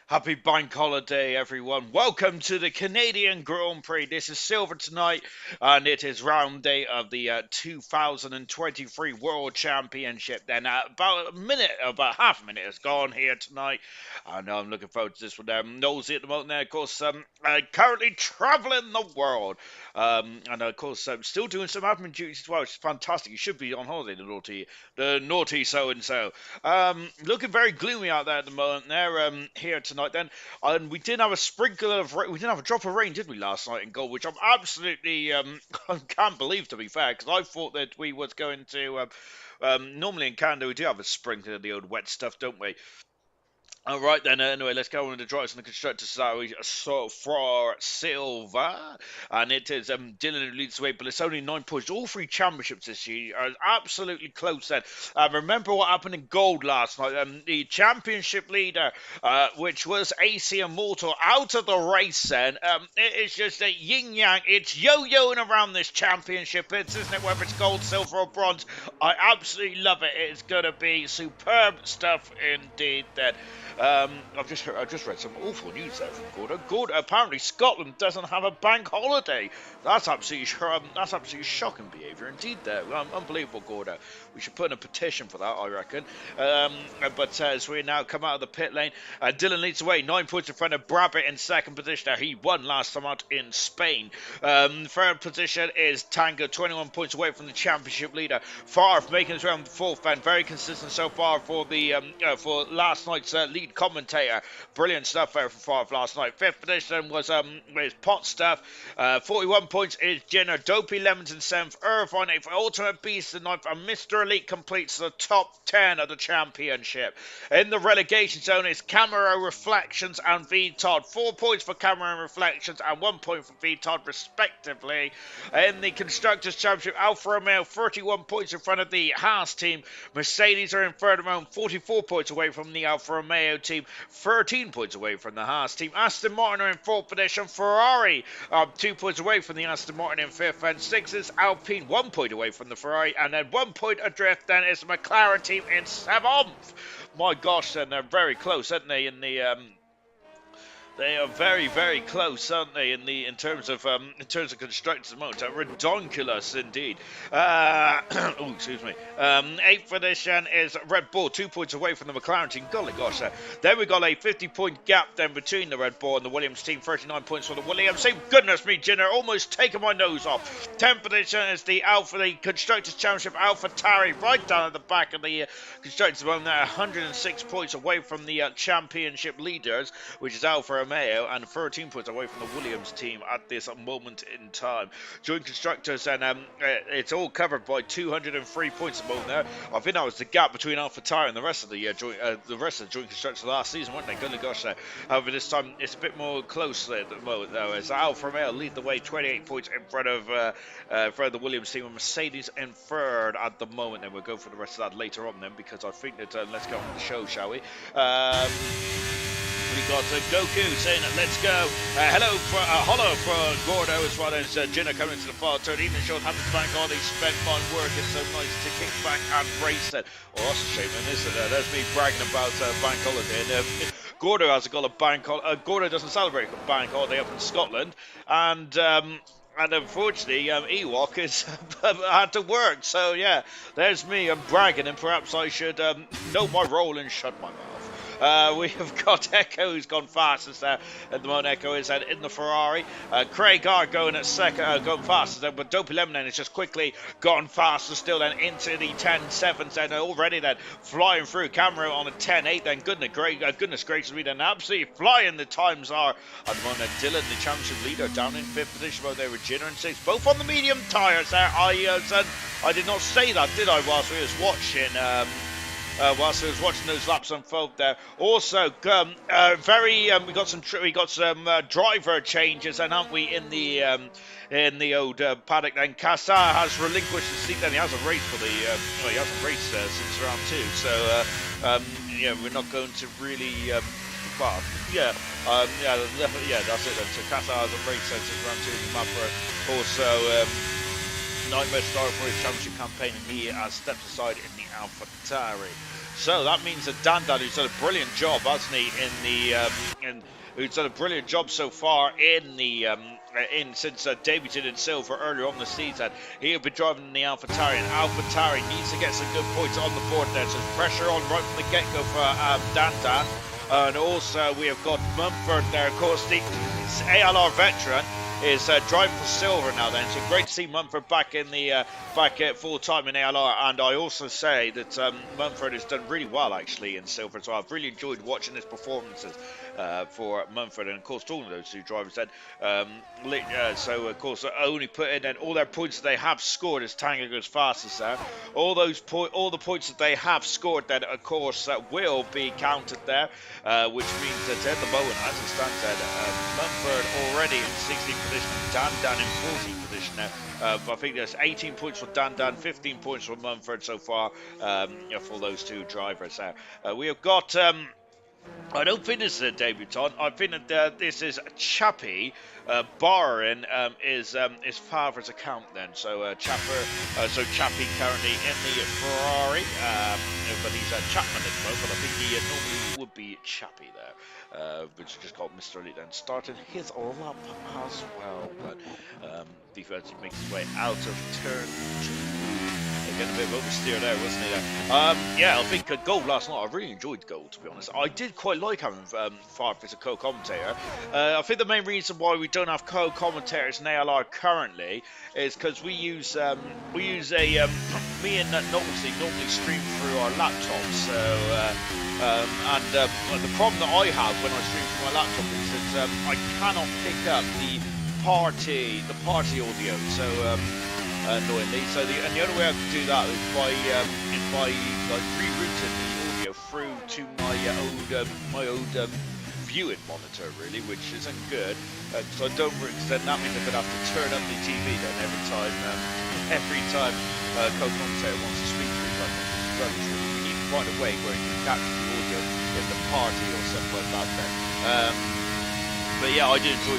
Happy bank holiday, everyone. Welcome to the Canadian Grand Prix. This is Silver tonight, and it is round day of the 2023 World Championship. Then about half a minute has gone here tonight. I know I'm looking forward to this one. Nosy at the moment there, of course, currently traveling the world. And of course, still doing some admin duties as well, which is fantastic. You should be on holiday, the naughty so-and-so. Looking very gloomy out there at the moment there, here tonight then. And we didn't have a sprinkle of rain, we didn't have a drop of rain, did we, last night in gold, which I'm absolutely, can't believe, to be fair, because I thought that we was going to, normally in Canada we do have a sprinkle of the old wet stuff, don't we? All right then. Anyway, let's go on to the drivers and the constructors. So for silver, and it is Dylan who leads the way, but it's only 9 points. All three championships this year are absolutely close. Then remember what happened in gold last night. The championship leader, which was AC Immortal, out of the race. Then it is just a yin yang. It's yo-yoing around this championship. Isn't it? Whether it's gold, silver, or bronze, I absolutely love it. It's gonna be superb stuff indeed. Then. I've just read some awful news there from Gordo. Gordo, apparently Scotland doesn't have a bank holiday. That's absolutely shocking behaviour indeed. There, unbelievable, Gordo. We should put in a petition for that, I reckon. But as we now come out of the pit lane, Dylan leads the way, 9 points in front of Brabbit in second position. He won last time out in Spain. Third position is Tango, 21 points away from the championship leader. Favre making his way on the fourth, and very consistent so far for the for last night's lead commentator. Brilliant stuff there for Favre last night. Fifth position was Pot Stuff. 41 points is Jenner. Dopey Lemons in seventh. Irvine eighth. Ultimate Beast in ninth. And Mr. Elite completes the top 10 of the championship. In the relegation zone is Camaro Reflections and V Todd. 4 points for Camaro Reflections and 1 point for V Todd respectively. In the Constructors Championship, Alfa Romeo 31 points in front of the Haas team. Mercedes are in third round, 44 points away from the Alfa Romeo team, 13 points away from the Haas team. Aston Martin are in fourth position. Ferrari 2 points away from the Aston Martin in fifth, and sixth is Alpine, 1 point away from the Ferrari, and then 1 point adrift then is the McLaren team in seventh. My gosh, then they're very close, aren't they, in the they are very, very close, aren't they? In terms of constructors at the moment, redonkulous indeed. Oh, excuse me. Eighth position is Red Bull, 2 points away from the McLaren team. Golly gosh, then we got a 50-point gap then between the Red Bull and the Williams team. 39 points for the Williams team. Goodness me, Jenner, almost taking my nose off. 10th position is the Constructors Championship Alpha Tari, right down at the back of the constructors. Well, they're 106 points away from the championship leaders, which is Alfa Romeo, and 13 points away from the Williams team at this moment in time. Joint constructors, and it's all covered by 203 points at the moment there. I think that was the gap between AlphaTauri and the rest of the joint constructors last season, weren't they? Goodly gosh, however, this time it's a bit more close at the moment, though, as Alfa Romeo lead the way, 28 points in front of the Williams team, and Mercedes in third at the moment. Then we'll go for the rest of that later on, then, because I think that let's go on with the show, shall we? We got Goku saying let's go. Hello for Gordo, as well as Jenna coming into the far turn. Even short happens to bank all these spent fine work. It's so nice to kick back and race it. Oh, that's a shame, then, isn't it? That's me bragging about bank holiday. And, Gordo hasn't got a bank holiday. Gordo doesn't celebrate a bank holiday up in Scotland. And unfortunately, Ewok has had to work. So, yeah, there's me. I'm bragging, and perhaps I should know my role and shut my mouth. We have got Echo, who's gone fastest there at the moment. Echo is in the Ferrari. Craig are going at second, going fastest there, but Dopey Lemon is just quickly gone faster still then into the 10-7s and already then flying through. Camera on a 10-8 then. Goodness gracious me, then absolutely flying the times are at the moment. Dylan, the championship leader, down in fifth position, but they were Jenner in sixth, both on the medium tyres there. I did not say that, did I, whilst we was watching those laps unfold there. Also, we got some driver changes, and haven't we, in the old paddock? Then Cassar has relinquished the seat. Then he hasn't raced for he hasn't raced since round two. So yeah, we're not going to really. That's it then. So Cassar hasn't raced since round two. Mapper also. nightmare start for his championship campaign, and he has stepped aside in the AlphaTauri. So that means that Dan, who's done a brilliant job, hasn't he, who's done a brilliant job so far in the since debuted in silver earlier on the season. He'll be driving in the AlphaTauri, and AlphaTauri needs to get some good points on the board there. So pressure on right from the get-go for Dan. And also we have got Mumford there, of course, the ALR veteran is driving for silver now then, so great to see Mumford back in the back at full time in ALR. And I also say that Mumford has done really well actually in silver, so I've really enjoyed watching his performances for Mumford, and of course all of those two drivers then so of course only put in, and all their points that they have scored as Tango goes fastest there, all the points that they have scored then of course will be counted there, which means that at the moment as it stands then Mumford already in 16th position, Dan in 14th position now. I think there's 18 points for Dan, 15 points for Mumford so far for those two drivers there. We have got I don't think this is a debutant. I think that this is Chappie borrowing his father's account then. So Chappie currently in the Ferrari, but he's Chapman at the moment. But I think he normally would be Chappie there, which just got Mr. Elite then starting his lap as well. But defense makes his way out of turn 2. Getting a bit of oversteer there, wasn't he? Yeah, I think Gold last night, I really enjoyed Gold, to be honest. I did quite like having Farf as a co-commentator. I think the main reason why we don't have co-commentators in ALR currently is because we use me and Novelty normally stream through our laptops. So, the problem that I have when I stream through my laptop is that I cannot pick up the party audio. So. Annoyingly, so the only way I can do that is by rerouting the audio through to my old viewing monitor, really, which isn't good. So I don't. Then that means I'm gonna have to turn up the TV then every time co-commentator wants to speak to me. But rubbish. Really. We need to find a way where you can capture the audio in the party or something like that. Then. But yeah, I did enjoy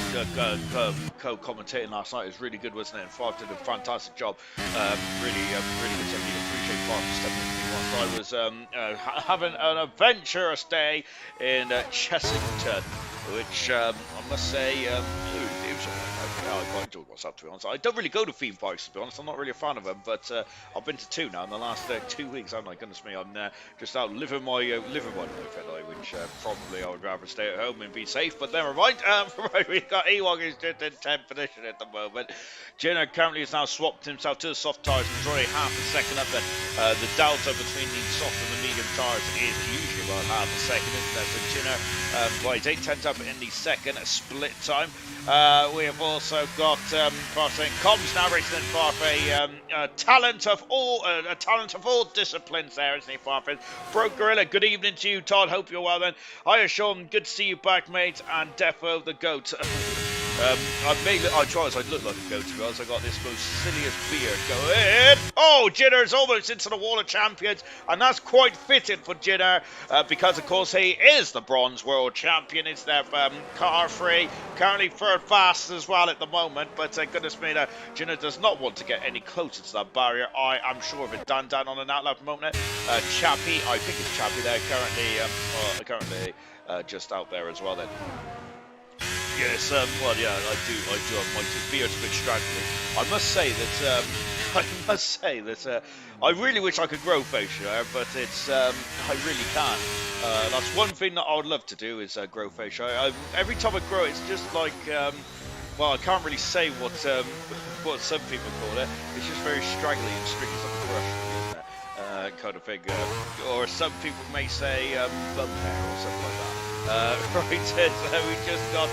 co-commentating last night. It was really good, wasn't it? And Farf did a fantastic job. Really good. So I really appreciate Farf stepping in for me whilst I was having an adventurous day in Chessington, which I must say, it was I quite enjoyed myself, to be honest. I don't really go to theme parks, to be honest. I'm not really a fan of them, but I've been to 2 now in the last 2 weeks, haven't I? Goodness me, I'm just out living my life, which probably I would rather stay at home and be safe, but never mind. Right, we've got Ewok who's just in 10th position at the moment. Jenner currently has now swapped himself to the soft tyres and is already half a second up then. The delta between the soft and the medium tyres is usually about half a second, isn't there? So Jenner, he's 8/10 up in the second split time. We have also got Farfay Combs now racing in Farfay, a talent of all disciplines there, isn't he, Farfay? Broke Gorilla, good evening to you, Todd. Hope you're well then. Hiya, Sean. Good to see you back, mate. And Defo the Goat. I try as I look like a goat, to be honest. I got this most silliest beard going. Oh, Jinner's almost into the Wall of Champions, and that's quite fitting for Jinner, because of course he is the Bronze World Champion. It's their car free, currently third fast as well at the moment. But goodness me, Jinner does not want to get any closer to that barrier. I am sure of it. Dan on an outlet at the moment. Chappie, I think it's Chappie there currently just out there as well then. Yes, well, yeah, I do have my beard's a bit straggly. I must say that I really wish I could grow facial hair, but it's I really can't. That's one thing that I would love to do is grow facial hair. Every time I grow it, it's just like well, I can't really say what some people call it. It's just very straggly and strict as a brush, isn't it? Kind of thing. Or some people may say bum hair or something like that. Right, we just got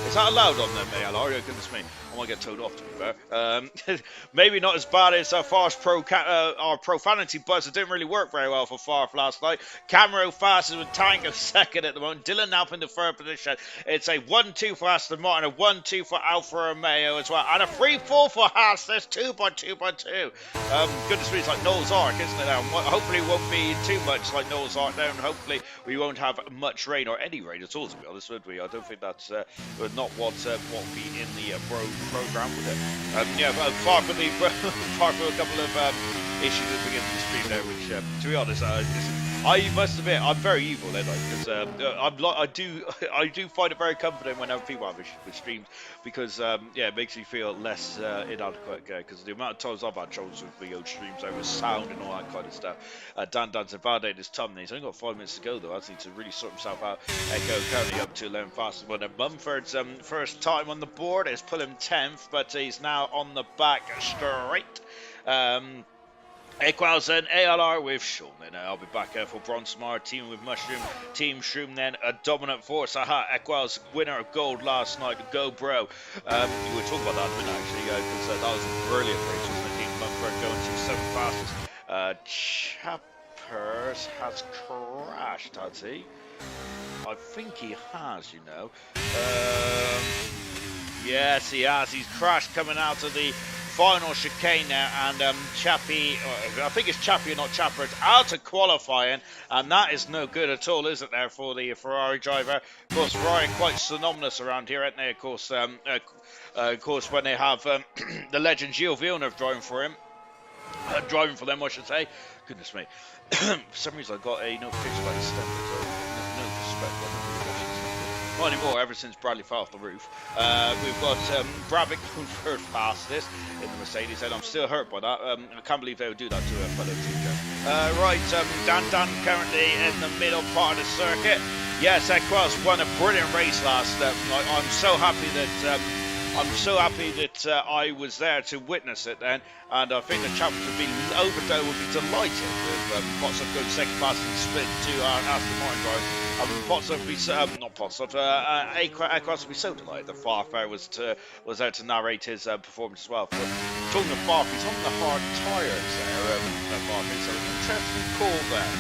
is that allowed on them, ALR? Oh, goodness me, I might get told off, to be fair. Maybe not as bad as Farf's our profanity buzz. It didn't really work very well for Farf last night. Camero fastest with Tango second at the moment. Dylan now in the third position. It's a 1-2 for Aston Martin, a 1-2 for Alfa Romeo as well, and a 3-4 for Haas. There's 2.2.2. Goodness me, it's like Noah's Ark, isn't it? Hopefully it won't be too much like Noah's Ark there, and hopefully we won't have much rain or any rain at all, to be honest, would we? I don't think that's not what will be in the program with it. Yeah, but far from the far from a couple of issues at the beginning of the stream there, which to be honest, I must admit I'm very evil, because I do find it very comforting when other people have with streams, because yeah, it makes me feel less inadequate, because the amount of times I've had troubles with the old streams over sound and all that kind of stuff. Dan's invalidated his thumb. He's only got 5 minutes to go though. I need to really sort himself out. Echo currently up to 11 fastest winner. Mumford's first time on the board is put him 10th, but he's now on the back straight. Equals then ALR with Sean. Then I'll be back for bronze tomorrow. Team with Mushroom. Team Shroom then a dominant force. Aha, Equals winner of gold last night. Go bro. We were talking about that a minute actually, because that was a brilliant race. Wasn't it? Team Mumford going to 7th fastest. Chappers has crashed, has he? I think he has, you know. Yes, he has. He's crashed coming out of the final chicane now, and Chappie, I think it's Chappie and not Chapper, it's out of qualifying, and that is no good at all, is it, there, for the Ferrari driver? Of course, Ferrari are quite synonymous around here, aren't they? Of course, when they have the legend Gilles Villeneuve driving for them, I should say. Goodness me. For some reason, I got a notification about his step, so no disrespect, but not anymore, ever since Bradley fell off the roof. We've got Brabbick going third fastest in the Mercedes, and I'm still hurt by that. I can't believe they would do that to a fellow teacher. Right, Dan currently in the middle part of the circuit. Yes, Equals won a brilliant race last night. I'm so happy that I was there to witness it then, and I think the champions would be delighted with Potsdam going second fastest and split to Aston Martin drivers. Potsdam would be Equals would be so delighted that Farfair was there to narrate his performance as well. Talking of Farfair, he's on the hard tyres there, Farfair, so an interesting call there.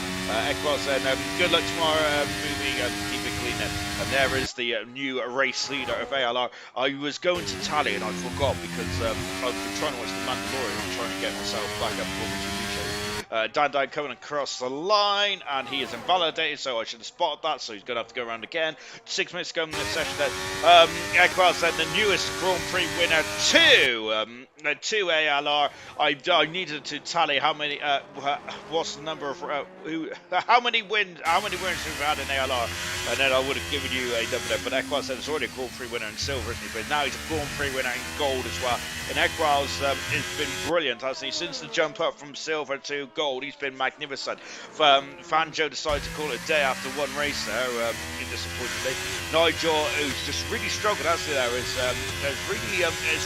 Equals then, good luck tomorrow, moving and keep it clean then. And there is the new race leader of ALR. I was going to tally and I forgot because I've been trying to watch The Mandalorian and trying to get myself back up for the TV show. Dan coming across the line, and he is invalidated, so I should have spotted that, so he's going to have to go around again. 6 minutes to go in this session then. Equals then the newest Grand Prix winner to ALR. I needed to tally how many, what's the number of, how many winners we've had in ALR, and then I would have given you a number there, but Equals then is already a Grand Prix winner in silver, isn't he? But now he's a Grand Prix winner in gold as well, and Equals has been brilliant, hasn't he? Since the jump up from silver to gold, he's been magnificent. Fanjo decided to call it a day after one race there, disappointingly. Nigel, who's just really struggled, hasn't he, there, is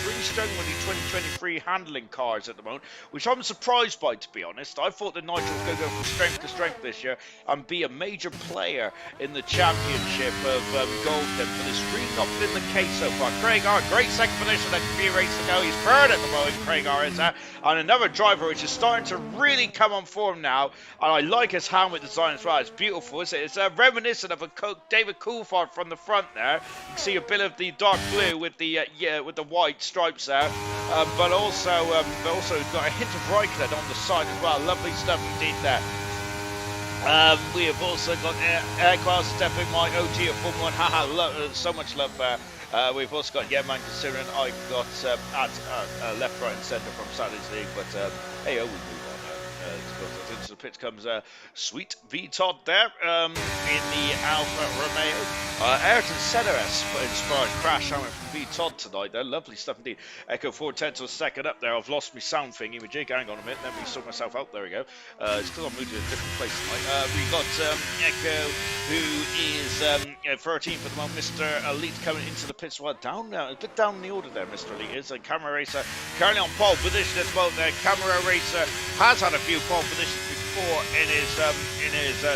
really struggling with the 2023 handling cars at the moment, which I'm surprised by, to be honest. I thought that Nigel was going to go from strength to strength this year and be a major player in the championship of Goldham, but it's really not been the case so far. Craig R, great second position a few races ago. He's third at the moment, Craig R is there. And another driver which is starting to really come on form now, and I like his helmet design as well. It's beautiful, isn't it? It's reminiscent of a David Coulthard from the front there. You can see a bit of the dark blue with the white stripes there, but also got a hint of Raikkonen on the side as well. Lovely stuff indeed there. We have also got Equals stepping my OG of Formula 1. Haha, so much love there. We've also got man, considering I got at left, right and centre from Saturday's League, but hey, we move on. Into the pits comes Sweet V Todd there in the Alfa Romeo. Ayrton Senna inspired crash helmet from V Todd tonight. They're lovely stuff indeed. Echo 410 to a second up there. I've lost my sound thingy with jig. Hang on a minute, let me sort myself out. There we go. It's because I'm moving to a different place tonight. We've got Echo, who is 13th at the moment. Mr. Elite coming into the pits. Well, down now, a bit down in the order there, Mr. Elite is. And Camera Racer currently on pole position at the moment there. Camera Racer has had a few pole positions before in his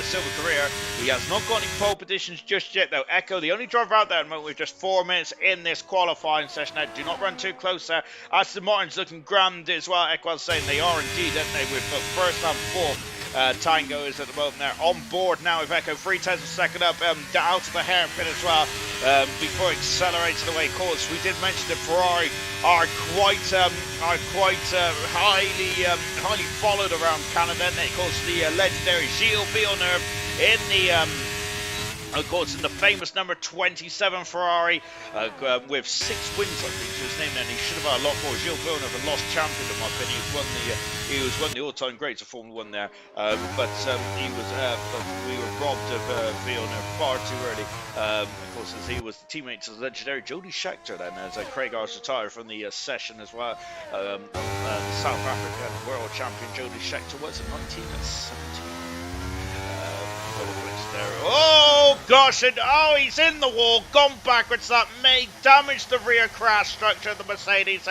silver career. He has not got any pole positions just yet though. Echo, the only driver out there at the moment with just 4 minutes in this qualifying session. Now, do not run too close there. Aston Martin's looking grand as well. Echo saying they are indeed, aren't they, with first and fourth. Tango is at the moment there on board now with Echo 3/10 of a second up, out of the hairpin as well, before accelerating away course. We did mention that Ferrari are quite highly followed around Canada, and of course the legendary Gilles Villeneuve in the Of course, in the famous number 27 Ferrari, with 6 wins, I think, to his name. And he should have had a lot more. Gilles Villeneuve, a lost champion, in my opinion. He was one of the all-time greats of Formula One there. But we were robbed of Villeneuve far too early. Of course, as he was the teammate to the legendary Jody Scheckter, then, as Craig Arts retired from the session as well. The South African world champion Jody Scheckter was in 1970. There. Oh gosh, and oh, he's in the wall, gone backwards. That may damage the rear crash structure of the Mercedes.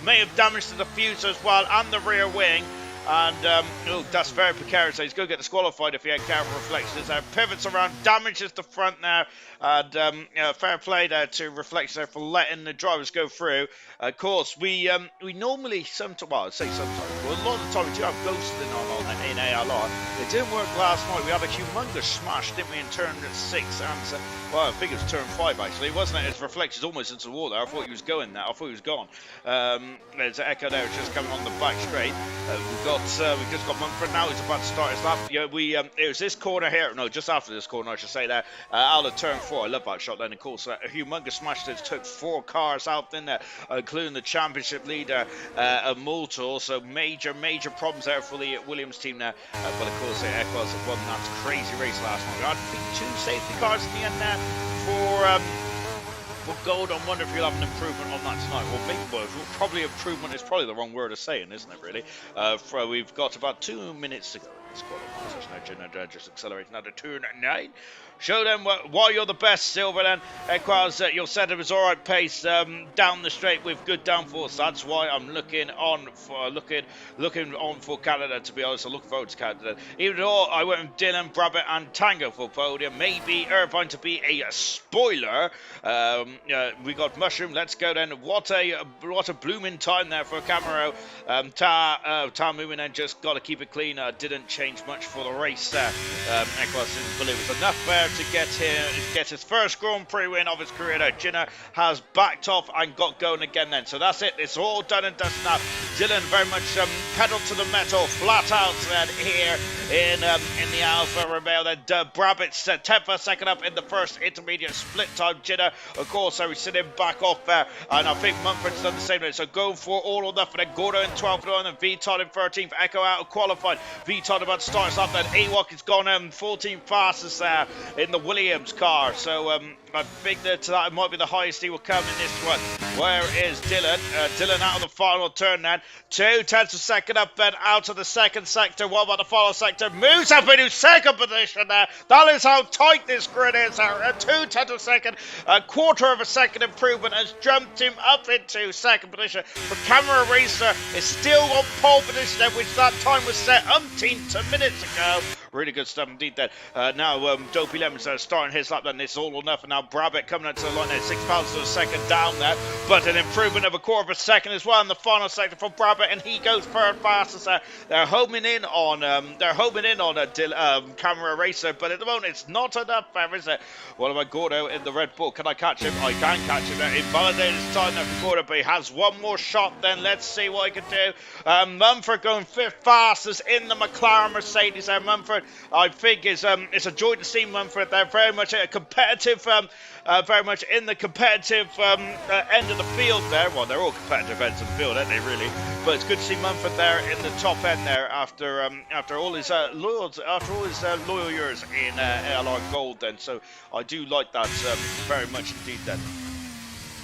May have damaged the diffuser as well and the rear wing. And oh, that's very precarious. He's going to get disqualified if he had careful reflections there. Pivots around, damages the front now. And fair play there to reflections there for letting the drivers go through. Of course, we normally sometimes, well, I say sometimes, but a lot of the time we do have ghosting on in ALR. It didn't work last night. We had a humongous smash, didn't we, in turn 6 and well, I think it was turn 5 actually. Wasn't it? His reflections almost into the wall there. I thought he was going there. I thought he was gone. There's Echo there, just coming on the back straight. We've just got Mumford now. He's about to start his lap. Yeah, it was this corner here. No, just after this corner, I should say there. Out of turn 4. I love that shot. Then of course, a humongous smash that took 4 cars out in there, including the championship leader, Moulton. So major problems there for the Williams team now. But of course, Echo's won that crazy race last night. We had 2 safety cars in the end there for Gold. I wonder if you'll have an improvement on that tonight. Well, maybe, well, probably improvement is probably the wrong word of saying, isn't it, really? We've got about 2 minutes to go in this qualification. Now, just accelerating now to turn 9. Show them why you're the best, Silver. Then, Equaz, your setup is alright pace down the straight with good downforce. That's why I'm looking on for Canada. To be honest, I'm looking forward to Canada. Even though I went with Dylan, Brabant, and Tango for podium, maybe Irvine to be a spoiler. We got Mushroom. Let's go then. What a blooming time there for Camaro. Ta moving and just got to keep it clean. Didn't change much for the race there. Equaz didn't believe it was enough there to get his first Grand Prix win of his career. Now, Jinner has backed off and got going again then. So that's it. It's all done and dusted now. Dylan very much pedal to the metal, flat out then here in the Alfa Romeo. Then Brabant's 10th second up in the first intermediate split time. Jinner, of course, so he's sitting back off there. And I think Mumford's done the same way. So going for all or nothing. Then Gordo in 12th and then V-Todd in 13th. Echo out of qualified. V-Todd about to start us up. Then AWOC has gone 14th fastest there in the Williams car. So I think that might be the highest he will come in this one. Where is Dylan? Dylan out of the final turn then. 2/10 of second up then out of the second sector. What about the final sector? Moves up into second position there. That is how tight this grid is. 2/10 of second. A quarter of a second improvement has jumped him up into second position. But Camera Racer is still on pole position, which that time was set umpteen minutes ago. Really good stuff indeed then. Now Dopey Lemons starting his lap then. It's all or nothing now. Brabant coming into the line there. 6 thousandths of a second down there. But an improvement of a quarter of a second as well in the final sector for Brabant, and he goes third fastest there. They're homing in on Camera Racer, but at the moment it's not enough there, is it? What about Gordo in the Red Bull? Can I catch him? I can catch him there. Invalidated his time there for Gordo, but he has one more shot then. Let's see what he can do. Mumford going 5th fastest in the McLaren Mercedes there. Mumford, I think it's a joy to see Mumford. They're very much a competitive, very much in the competitive end of the field there. Well, they're all competitive ends of the field, aren't they, really? But it's good to see Mumford there in the top end there after all his loyal years in ALR Gold. Then, so I do like that very much indeed. Then.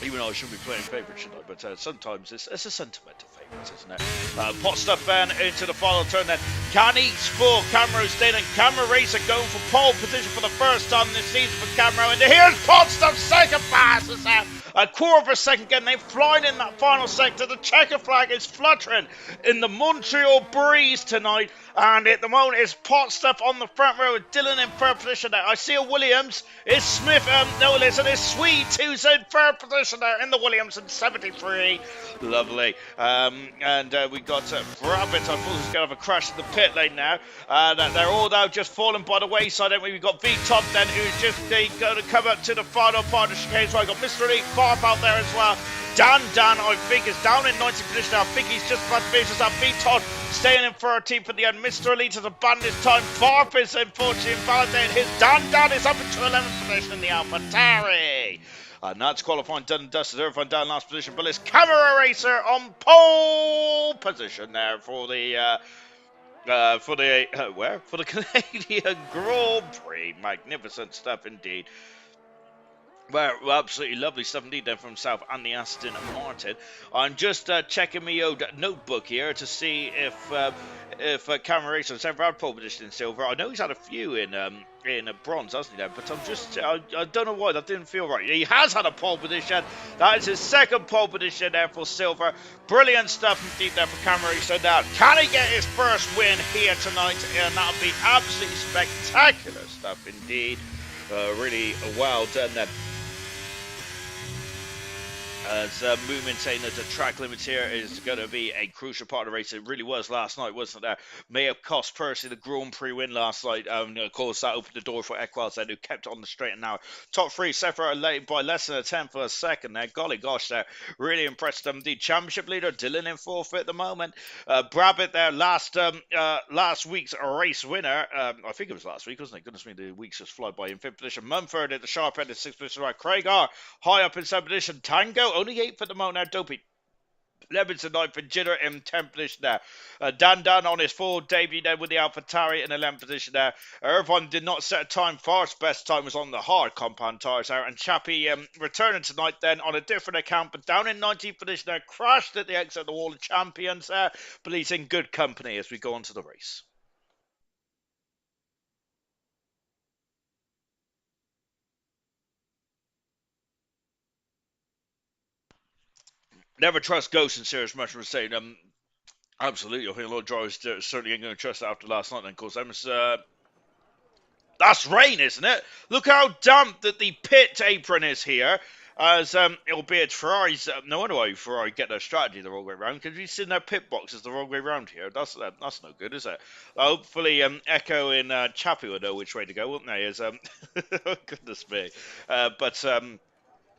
Even though I should be playing favourites, shouldn't I? But sometimes it's a sentimental favourite, isn't it? Pot stuff then into the final turn then. Can he score? Camaro staying and Camera Racer going for pole position for the first time this season for Camaro. And here's Pot stuff second fastest there. A quarter of a second again. They're flying in that final sector. The checker flag is fluttering in the Montreal breeze tonight. And at the moment, it's Pot stuff on the front row with Dylan in third position there. I see a Williams. It's Smith. No, listen, it's Swedes who's in third position there in the Williams in 73. Lovely. And we got Brabant. I thought he was going to have a crash in the pit lane now. They're all now just falling by the wayside. Then we've got V-Top then, who's just going to come up to the final part of the chicane. So I got Mr. Elite Farp out there as well. Dan, I think, is down in 19th position. I think he's just about to finish that beat. Todd staying in 13th for the end. Mr. Elite has abandoned his time. Farp is unfortunately invalidated. His Dan is up into 11th position in the AlphaTauri. And that's qualifying done and dusted. Irvine down last position, but it's Camera Racer on pole position there for the for the Canadian Grand Prix. Magnificent stuff indeed. Well, absolutely lovely stuff indeed there from South and the Aston Martin. I'm just checking my old notebook here to see if Cameron Racer has ever had pole position in silver. I know he's had a few in bronze, hasn't he? There, but I don't know why that didn't feel right. He has had a pole position. That is his second pole position there for silver. Brilliant stuff indeed there for Cameron Racer. Now, can he get his first win here tonight? And that'll be absolutely spectacular stuff indeed. Really well done then. As movement saying that the track limits here is going to be a crucial part of the race. It really was last night, wasn't there? May have cost Percy the Grand Prix win last night. Of course, that opened the door for Equals then, who kept on the straight and narrow. Top three separated by less than a tenth of a second there. Golly gosh, there. Really impressed them. The championship leader, Dylan, in fourth at the moment. Brabbit there, last week's race winner. I think it was last week, wasn't it? Goodness me, the weeks just fly by in fifth position. Mumford at the sharp end in sixth position. Right, Craig R. high up in seventh position. Tango only 8th at the moment now. Dopey Lemons and 9th and Jitter in 10th position there. Dan on his full debut there with the AlphaTauri in 11th position there. Irvine did not set a time. Far's best time was on the hard compound tyres there. And Chappie returning tonight then on a different account, but down in 19th position there. Crashed at the exit of the Wall of Champions there. But he's in good company as we go on to the race. Never trust ghosts in serious much was saying. Absolutely, I think a lot of drivers certainly ain't going to trust it after last night. Then, of course, that's rain, isn't it? Look how damp that the pit apron is here. As albeit Ferrari's, no wonder why Ferrari get their strategy the wrong way around, because you see in their pit boxes the wrong way around here. That's no good, is it? Hopefully, Echo and Chappie will know which way to go, won't they? As oh, goodness me, but.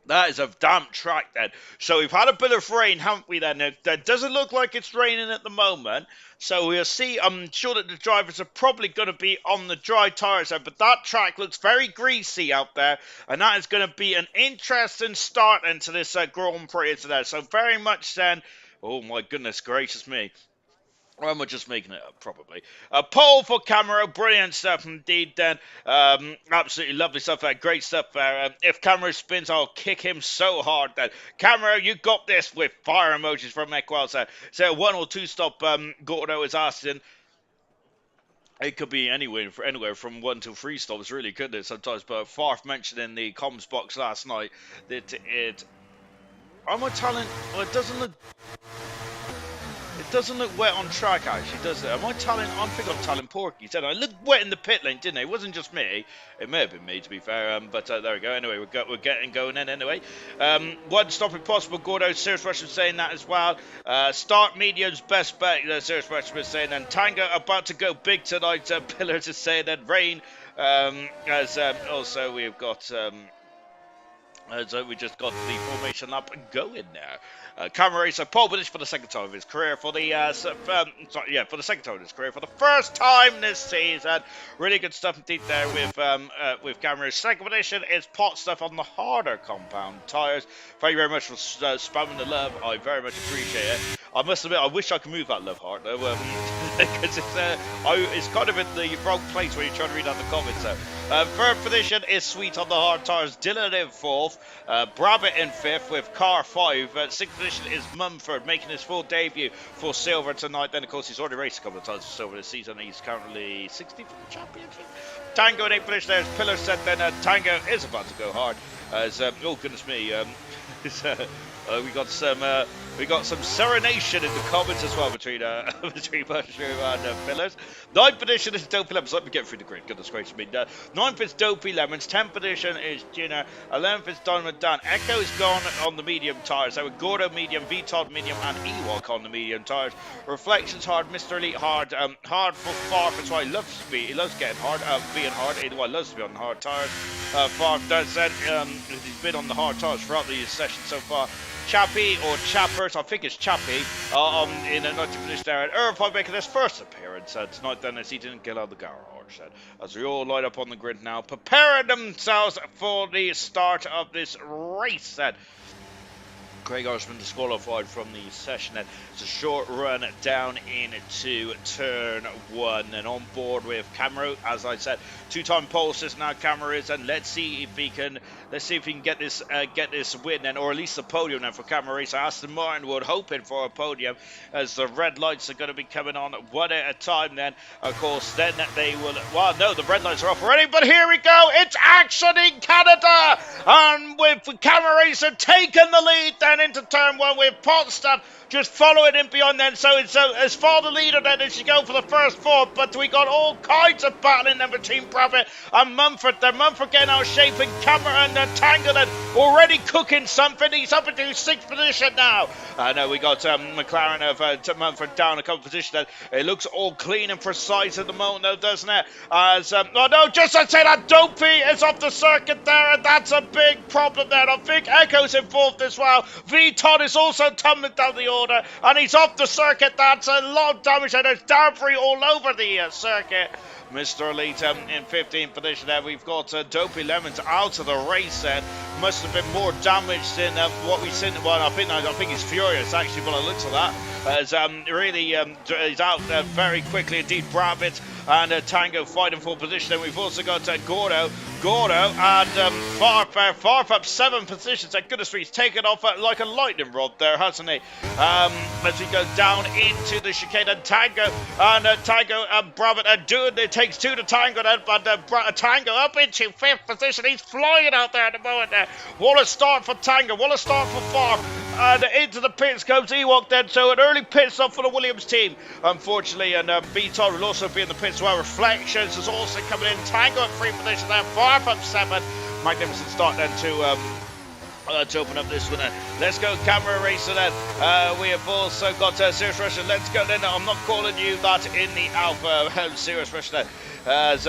That is a damp track then. So we've had a bit of rain, haven't we then? It doesn't look like it's raining at the moment. So we'll see. I'm sure that the drivers are probably going to be on the dry tyres there. But that track looks very greasy out there. And that is going to be an interesting start into this Grand Prix today. So very much then. Oh my goodness gracious me. Or am I just making it up? Probably. Pole for Camaro. Brilliant stuff indeed then. Absolutely lovely stuff there. Great stuff there. If Camaro spins, I'll kick him so hard then. Camaro, you got this with fire emojis from Equals there. So 1 or 2 stop Gordo is asking. It could be anywhere from 1 to 3 stops, really, couldn't it, sometimes? But Farf mentioned in the comms box last night that it... Am I telling... Well, it doesn't look... It doesn't look wet on track, actually, does it? I think I'm telling Porky. He said, I looked wet in the pit lane, didn't it? It wasn't just me. It may have been me, to be fair. But there we go. Anyway, we're getting going in anyway. One stop if possible. Gordo, Serious Russian saying that as well. Start medium's best bet. Serious Russian was saying. And Tango about to go big tonight. Pillars is saying that. Rain. As also we've got... so we just got the formation up and going now. Camera Racer pole position for the second time of his career for the for the second time of his career for the first time this season. Really good stuff indeed there with Camera Racer. Second position is pot stuff on the harder compound tyres. Thank you very much for spamming the love. I very much appreciate it. I must admit, I wish I could move that love heart though, because it's kind of in the wrong place when you're trying to read out the comments. So, third position is Sweet on the hard tyres. Dylan in fourth. Brabbit in fifth with car 5. Sixth position is Mumford making his full debut for silver tonight. Then of course he's already raced a couple of times for silver this season. He's currently 60th in the championship. Tango in 8th position. There's Pillar said then Tango is about to go hard. Oh goodness me. We got some serenation in the comments as well between Mushroom and Pillars. 9th position is Dopey Lemons. Let me get through the grid. Goodness gracious me. 9th is Dopey Lemons. 10th position is Gina. 11th is Diamond Dan. Echo is gone on the medium tyres. So with Gordo medium, VTOD medium, and Ewok on the medium tyres. Reflections hard. Mr. Elite hard. Hard for Farf. That's why he loves to be. He loves getting hard. Being hard. He loves to be on hard tyres. Farf does said he's been on the hard touch throughout the session so far. Chappie or Chappers, I think it's Chappie, in a 90 position there. And Irvine making his first appearance tonight then, as he didn't get out of the garage. As we all line up on the grid now, preparing themselves for the start of this race. Craig has been disqualified from the session. It's a short run down into turn 1, and on board with Camaro, as I said, 2-time pole sister now Camaro is, and let's see if he can get this win then, or at least the podium then for Camaro race. Aston Martin would hoping for a podium, as the red lights are going to be coming on one at a time then. Of course, then they will, well, no, the red lights are off already, but here we go, it's action in Canada, and with Camaro Racer taking the lead then into turn 1 with Potstaff just following him beyond then. So it's as far the leader then as you go for the first 4, but we got all kinds of battling then between Profit and Mumford. Then Mumford getting out of shape, and Cameron and Tangle then already cooking something. He's up into 6th position now. We got McLaren of Mumford down a couple positions then. It looks all clean and precise at the moment though, doesn't it? As oh no, just to say that Dopey is off the circuit there, and that's a big problem there. I think Echo's involved as well. V-Todd is also tumbling down the order, and he's off the circuit. That's a lot of damage, and there's debris all over the circuit. Mr. Elite in 15th position there. We've got Dopey Lemons out of the race then. Must have been more damage than what we've seen. Well, I think he's furious actually, but it looks like that. As really he's out very quickly indeed. Brabbit and Tango fighting for position. And we've also got Gordo and Farf up 7 positions. Thank goodness he's taken off like a lightning rod there, hasn't he? As we go down into the chicane, and Tango and Brabbit are doing it. Takes 2 to Tango, but Tango up into 5th position. He's flying out there at the moment there. What a start for Tango, what a start for Farf. And into the pits comes Ewok then, so an early pit stop for the Williams team, unfortunately. And B-Todd will also be in the pits as well. Reflections is also coming in. Tango at 3 position there, Farf up 7. Magnificent start then to open up this one. Let's go Camera Racer then. We have also got Serious Russia. Let's go then. I'm not calling you that in the Alpha. Serious Russia then.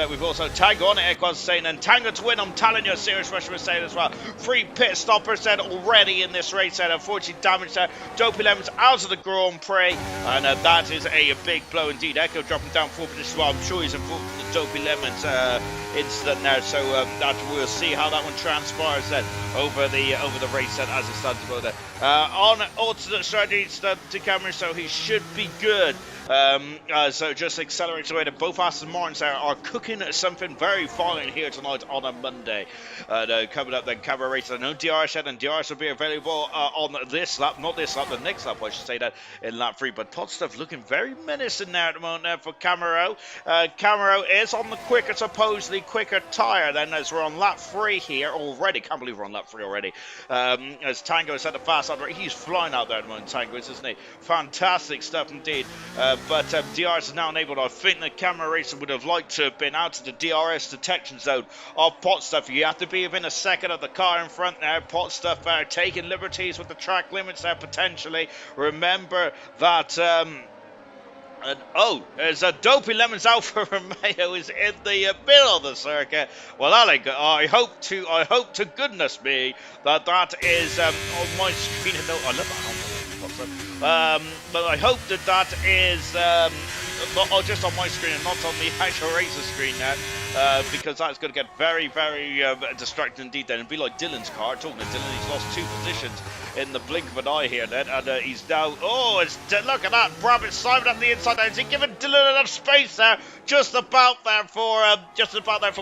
We've also Tango on it, Equaz saying, and Tango to win, I'm telling you, Serious Russia was saying as well. 3 pit stoppers then already in this race then. Unfortunately damaged there. Dopey Lemons out of the Grand Prix, and that is a big blow indeed. Echo dropping down 4 positions as well. I'm sure he's involved in the Dopey Lemons incident now, so that we'll see how that one transpires then over the race then as it starts to go there. On alternate strategies to Cameron, so he should be good. So just accelerates away. Both Aston Martins are cooking something very fine here tonight on a Monday. Coming up then, Camera Racer. No DRS yet, and DRS will be available on this lap, not this lap, the next lap I should say that in lap 3. But Potstuff looking very menacing there at the moment there for Camaro. Camaro is on the quicker, supposedly quicker tyre then, as we're on lap 3 here already. Can't believe we're on lap 3 already. As Tango is at the fast side, he's flying out there at the moment, Tango is, isn't he? Fantastic stuff indeed. But DRS is now enabled. I think the Camera Racer would have liked to have been out of the DRS detection zone of Potstuff. You have to be within a second of the car in front there. Potstuff taking liberties with the track limits there potentially. Remember that there's a Dopey Lemons Alfa Romeo is in the middle of the circuit. Well, I hope to goodness me that is on my screen. No, I love that. But I hope that is not just on my screen and not on the actual racer screen now, because that's going to get very, very distracting indeed then. It'd be like Dylan's car. Talking to Dylan, he's lost 2 positions in the blink of an eye here then, and he's now, look at that, Brabbit Simon up the inside there. Is he giving Dylan enough space there? Just about there for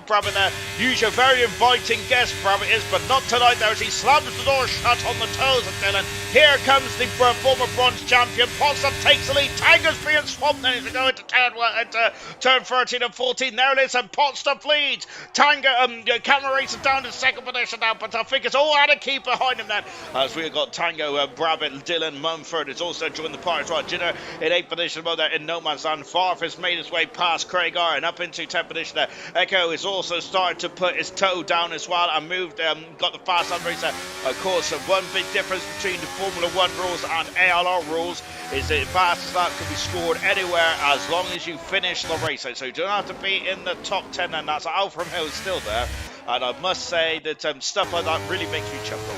Brabbit there. Usually a very inviting guest Brabbit is, but not tonight there, as he slams the door shut on the toes of Dylan. Here comes the former bronze champion. Potstuff takes the lead. Tanger's being swamped then as we go into turn 13 and 14. There it is, and Potstuff leads. Camera Racer down to 2nd position now, but I think it's all out of keep behind him then, as we've got got Tango, Brabbit, Dylan, Mumford is also joined the party as well. Jinner in 8th position there in no man's land. Farf has made his way past Craig R and up into 10th position there. Echo is also starting to put his toe down as well and moved, got the fast lap race there. Of course, one big difference between the Formula 1 rules and ALR rules is that fastest lap can be scored anywhere as long as you finish the race. So you don't have to be in the top 10, and that's Alfa Romeo is still there. And I must say that stuff like that really makes me chuckle.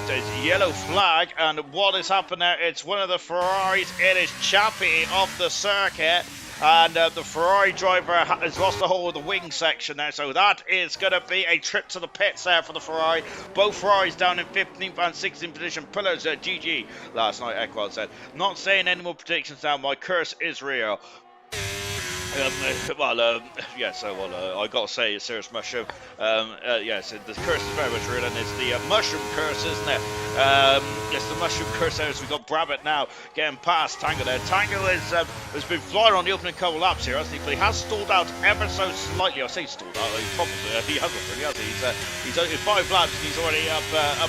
There's a yellow flag, and what is happening there? It's one of the Ferraris. It is Chappie off the circuit. And the Ferrari driver has lost the whole of the wing section there. So that is going to be a trip to the pits there for the Ferrari. Both Ferraris down in 15th and 16th position. Pillars GG last night, Ekwald said. Not saying any more predictions now. My curse is real. I got to say, it's Serious Mushroom. Yes, the curse is very much real, and it's the mushroom curse, isn't it? Yes, the mushroom curse there. We've got Brabbit now getting past Tango there. Tango has been flying on the opening couple laps here, hasn't he? But he has stalled out ever so slightly. I say stalled out, he hasn't really, has he? He's only 5 laps, and he's already up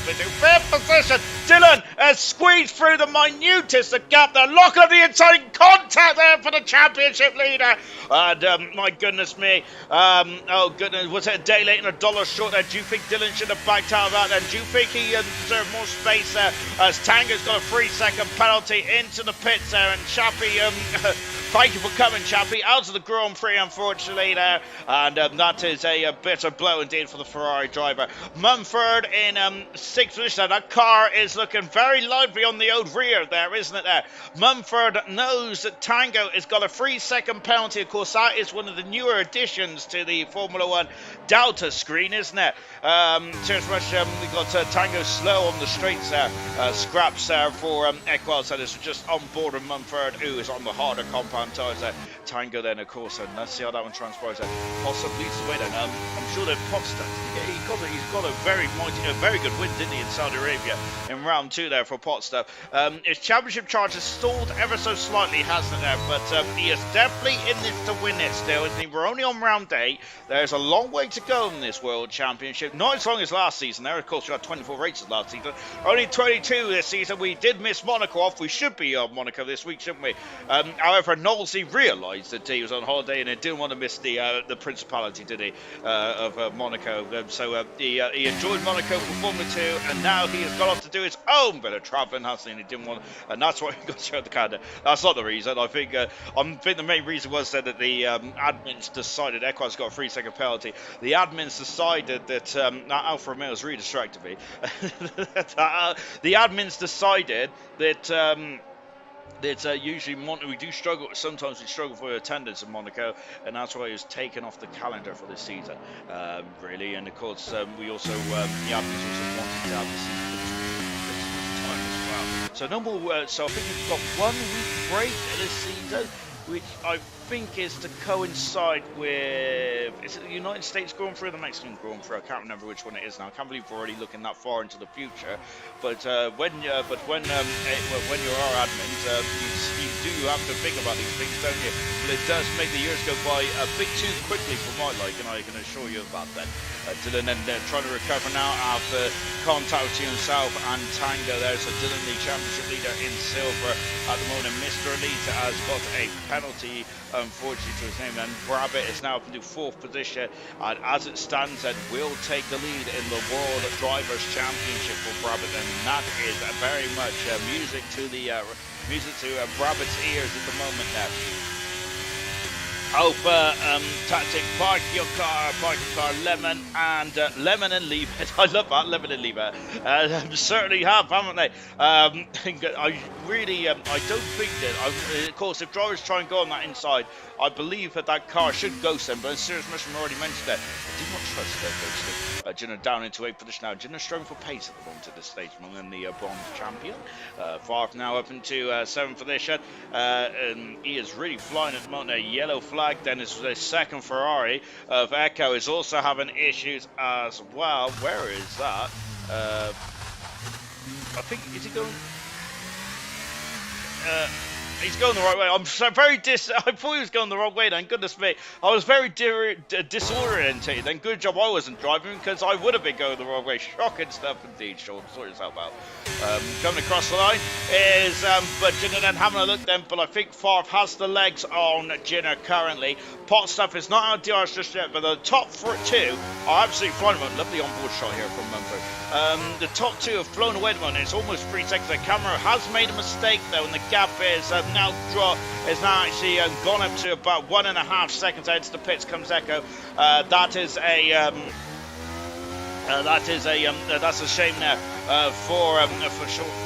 into 5th position. Dylan has squeezed through the minutest of gap there. Lock up the inside contact there for the championship leader. And my goodness me, oh goodness, was it a day late and $1 short there? Do you think Dylan should have backed out of that then? Do you think he deserved more space there? As Tango's got a 3-second penalty into the pits there, and Chappie, thank you for coming, Chappie, out of the Grand Prix unfortunately there, and that is a bitter blow indeed for the Ferrari driver. Mumford in 6th position. That car is looking very lively on the old rear there, isn't it there? Mumford knows that Tango has got a 3-second penalty. Of course, that is one of the newer additions to the Formula 1 Delta screen, isn't it? Cheers much. We've got Tango slow on the straights there. Scraps there for Ekwald, so this is just on board of Mumford, who is on the harder compound tyres there. Tango then, of course, and let's see how that one transpires there. Possibly leads the way then. I'm sure that Potsdam, he's got a very good win, didn't he, in Saudi Arabia in round 2 there for Potsdam. His championship charge has stalled ever so slightly, hasn't it there? But he is definitely in this to win it still, isn't he? We're only on round 8. There's a long way to go in this World Championship. Not as long as last season there. Of course, we had 24 races last season. Only 22 this season. We did miss Monaco off. We should be on Monaco this week, shouldn't we? However, Knowlesy realised that he was on holiday and he didn't want to miss the principality, did he, of Monaco. So he enjoyed Monaco for Formula 2, and now he has got off to do his own bit of travelling, hasn't he? And he didn't want, and that's why he got to the Canada. That's not the reason. I think the main reason was that the admins decided Ekwald's got a 3-second penalty. The admins decided that Alfa Romeo's really distracted me. The admins decided that. Usually we do struggle. Sometimes we struggle for attendance in Monaco, and that's why it was taken off the calendar for this season, really. And of course, we also the admins also wanted to have the season time as well. So no more. So I think we've got 1 week break this season, which I think is to coincide with, is it the United States Grand Prix or the Mexican Grand Prix? I can't remember which one it is now. I can't believe we're already looking that far into the future. But when you are admins, you do have to think about these things, don't you? But it does make the years go by a bit too quickly for my liking, I can assure you of that. Then Dylan then trying to recover now after contacting himself and Tango there. So Dylan, the championship leader in silver at the moment. Mr. Elite has got a penalty, unfortunately, to his name, and Brabbit is now up into 4th position, and as it stands, then will take the lead in the World Drivers' Championship for Brabbit, and that is very much music to Brabbit's ears at the moment now. Alpha tactic, park your car, lemon and leave it. I love that, lemon and leave it. Certainly have, haven't they? I don't think that, of course, if drivers try and go on that inside, I believe that car should ghost them, but as Serious Mushroom already mentioned that, I do not trust their ghosting. Jinner down into 8th position now. Jinner struggling for pace at the moment at this stage, among them the bronze champion. Farf now up into 7th position. And he is really flying at the moment. A yellow flag then is the second Ferrari of Echo is also having issues as well. Where is that? I think, is he going? he's going the right way. I'm so very I thought he was going the wrong way then, goodness me. I was very disorientated, and good job I wasn't driving, because I would have been going the wrong way. Shocking stuff indeed, Sean. Sort yourself out. Coming across the line is but Jinner then having a look then, but I think Favre has the legs on Jinner currently. Pot stuff is not out DRS just yet, but the top two are absolutely flying. Lovely onboard shot here from Mumford. The top two have flown away at the moment. It's almost 3 seconds. The camera has made a mistake though, and the gap is now actually gone up to about 1.5 seconds. Out to the pits comes Echo. That's a shame now for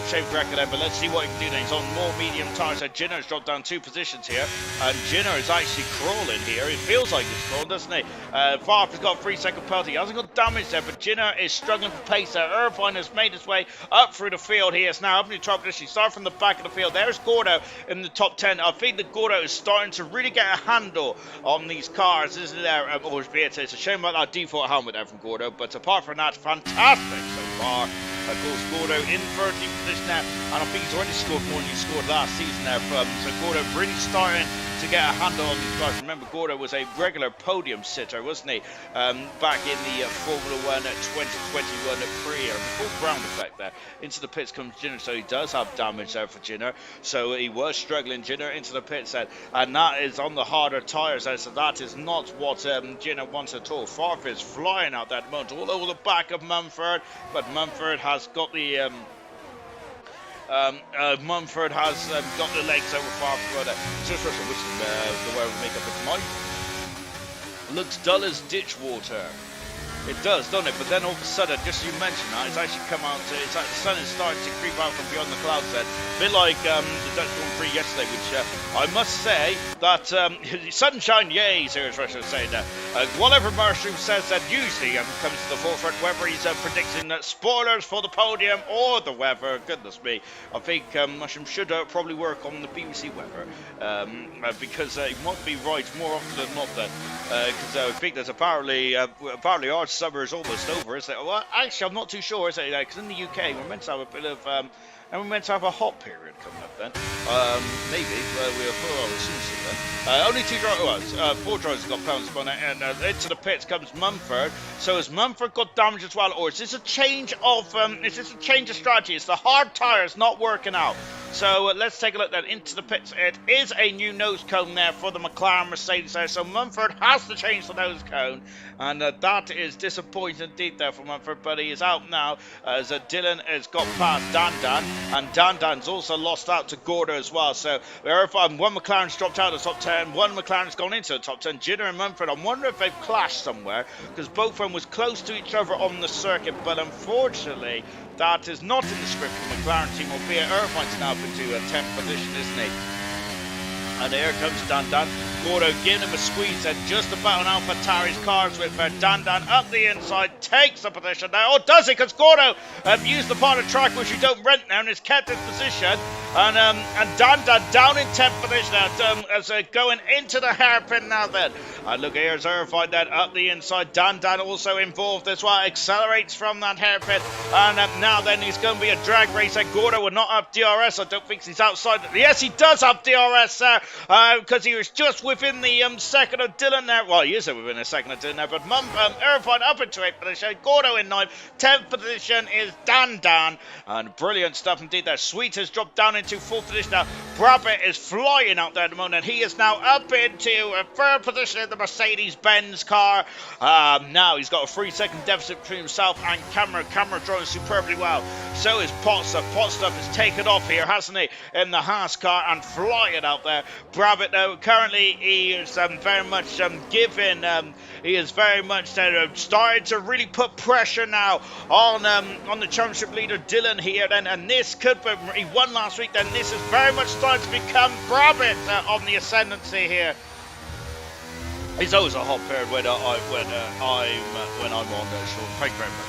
shame for Echo there, but let's see what he can do then. He's on more medium tires. So Jinner's dropped down 2 positions here, and Jinner is actually crawling here. It feels like he's crawling, doesn't he? Favre has got a 3-second penalty. He hasn't got damage there, but Jinner is struggling for pace there. Irvine has made his way up through the field. He is now up in the top position. He started from the back of the field. There's Gordo in the top 10. I think that Gordo is starting to really get a handle on these cars, isn't there? Albeit it's a shame about that default helmet there from Gordo, but apart from that, fantastic so far. Of course, Gordo in 13th position now, and I think he's already scored more than he scored last season there. So Gordo really starting to get a handle on these cars. Remember, Gordo was a regular podium sitter, wasn't he? Back in the Formula 1 2021 pre-year, before ground effect there. Into the pits comes Jinner, so he does have damage there for Jinner. So he was struggling, Jinner into the pits then, and that is on the harder tyres there, so that is not what Jinner wants at all. Favre is flying out that moment, all over the back of Mumford, but Mumford has got the Mumford has got the legs over Favre. Just Russia, which is the way we make up its mind. Looks dull as ditch water. It does, doesn't it? But then all of a sudden, just as you mentioned that, it's actually come out to, it's like the sun is starting to creep out from beyond the clouds then. A bit like the Dutch Grand Prix yesterday, which I must say that sunshine, yay, Serious Russia was saying that. Whatever Marshall says that usually comes to the forefront, whether he's predicting spoilers for the podium or the weather, goodness me. I think Mushroom should probably work on the BBC weather, because he might be right more often than not then. Because I think there's apparently our summer is almost over, isn't it? Well, actually, I'm not too sure, is it? Because in the UK, we're meant to have a bit of, and we're meant to have a hot period coming up then. Maybe we'll soon then. Only 4 drivers got penalties by that, and into the pits comes Mumford. So has Mumford got damage as well, or is this a change of strategy? Is the hard tyres not working out? So let's take a look then into the pits. It is a new nose cone there for the McLaren Mercedes there. So Mumford has to change the nose cone, and that is disappointing indeed there for Mumford. But he is out now as Dylan has got past Dandan, and Dandan's also lost out to Gordo as well. So one McLaren's dropped out of the top 10, one McLaren's gone into the top 10. Jinner and Mumford, I'm wondering if they've clashed somewhere, because both of them was close to each other on the circuit, but unfortunately that is not in the script for the McLaren team, albeit Irvine's now up into a 10th position, isn't he? And here comes Dandan. Gordo giving him a squeeze and just about on AlphaTauri's cars with Dandan up the inside, takes the position there. Oh, does he? Because Gordo used the part of the track which you don't rent now and has kept his position. And Dandan down in 10th position now, as going into the hairpin now then. And look, here's Irvine then up the inside. Dandan also involved as well, accelerates from that hairpin. And now then he's going to be a drag race. And Gordo will not have DRS. I don't think he's outside. Yes, he does have DRS there, because he was just within the second of Dylan there. Well, he is within a second of Dylan there, but Irvine up into 8th position. Gordo in 9th. 10th position is Dandan. And brilliant stuff indeed there. Sweet has dropped down into 4th position now. Brabbit is flying out there at the moment. He is now up into 3rd position in the Mercedes-Benz car. Now he's got a 3-second deficit between himself and Cameron. Cameron driving superbly well. So is Potstuff. Potstuff has taken off here, hasn't he, in the Haas car and flying out there. Brabbit, though, currently he is very much giving. He is very much starting to really put pressure now on the championship leader Dylan here. Then, and this could be, he won last week. Then this is very much starting to become Brabbit on the ascendancy here. It's always a hot period when I'm on short. Thank you very much.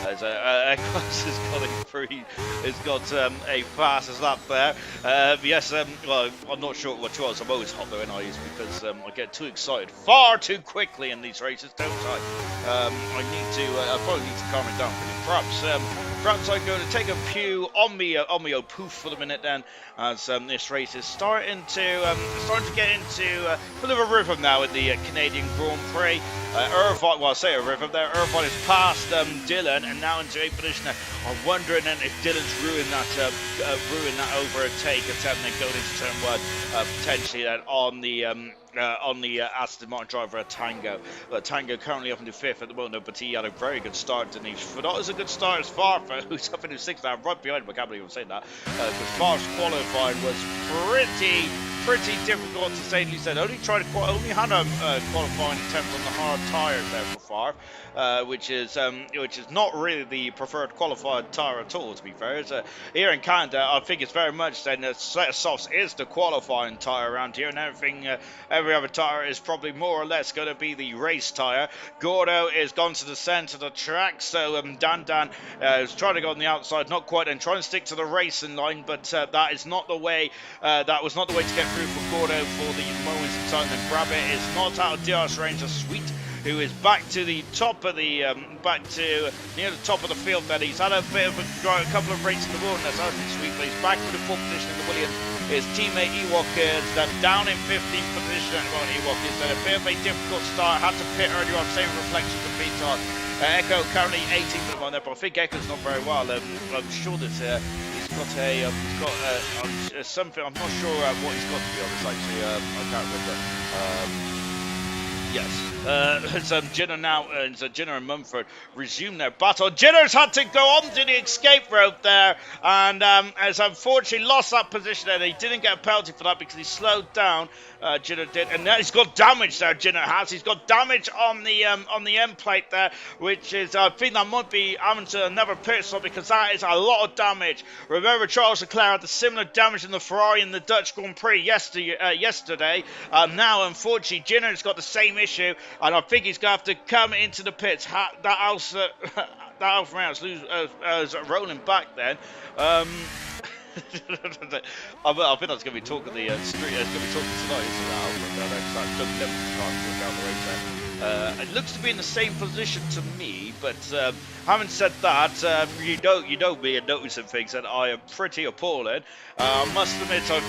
As Eccles is coming through, he's got a fastest lap there. Yes, well, I'm not sure what was. I'm always hot though, because I get too excited far too quickly in these races, don't I? I need to, I probably need to calm it down. Perhaps I'm going to take a pew on me old poof for the minute then, as this race is starting to get into a bit of a rhythm now in the Canadian Grand Prix. Irvine, well, I say a rhythm there. Irvine is past Dylan and now into 8th position. I'm wondering then if Dylan's ruined that overtake attempt and going into turn 1, potentially then on the Aston Martin driver Tango. Tango currently up into 5th at the moment, but he had a very good start, didn't he? For not as a good start as Farfa, who's up into 6th now, right behind him. I can't believe I'm saying that. Because Farf's qualifying was pretty difficult to say the least. Only had a qualifying attempt on the hard tyres there for Farf, which is not really the preferred qualified tyre at all, to be fair. Here in Canada, I think it's very much then a set of softs is the qualifying tyre around here, and every other tyre is probably more or less going to be the race tyre. Gordo is gone to the centre of the track, so Dan is trying to go on the outside, not quite, and trying to stick to the racing line, but that is not the way. That was not the way to get through for Gordo for the moments of time. And Brabbit is not out of DRS range of Sweet, who is back to the top of the near the top of the field. Then he's had a bit of a couple of races in the wilderness, hasn't he, Sweet? But he's back to the 4th position in the Williams. His teammate Ewok is down in 15th position at the moment. Ewok is a bit of a difficult start. Had to pit earlier on, same reflection of the on. Echo currently 18th at the moment, but I think Echo's not very well. I'm sure that he's got something. I'm not sure what he's got, to be honest. Actually, I can't remember. Yes, Jenner now, Jenner and Mumford resume their battle. Jenner's had to go on to the escape rope there, and has unfortunately lost that position, and he didn't get a penalty for that because he slowed down. Jenner did, and now he's got damage there. Jenner has. He's got damage on the end plate there, which is I think that might be having to another pit stop because that is a lot of damage. Remember, Charles Leclerc had the similar damage in the Ferrari in the Dutch Grand Prix yesterday. Now, unfortunately, Jenner's got the same issue, and I think he's going to have to come into the pits. That Alfa Romeo is rolling back then. I think that's going to be talking the street. It's going to be talking tonight, isn't it? It looks to be in the same position to me, but having said that, you know me and noticing things, and I am pretty appalling. I must admit, I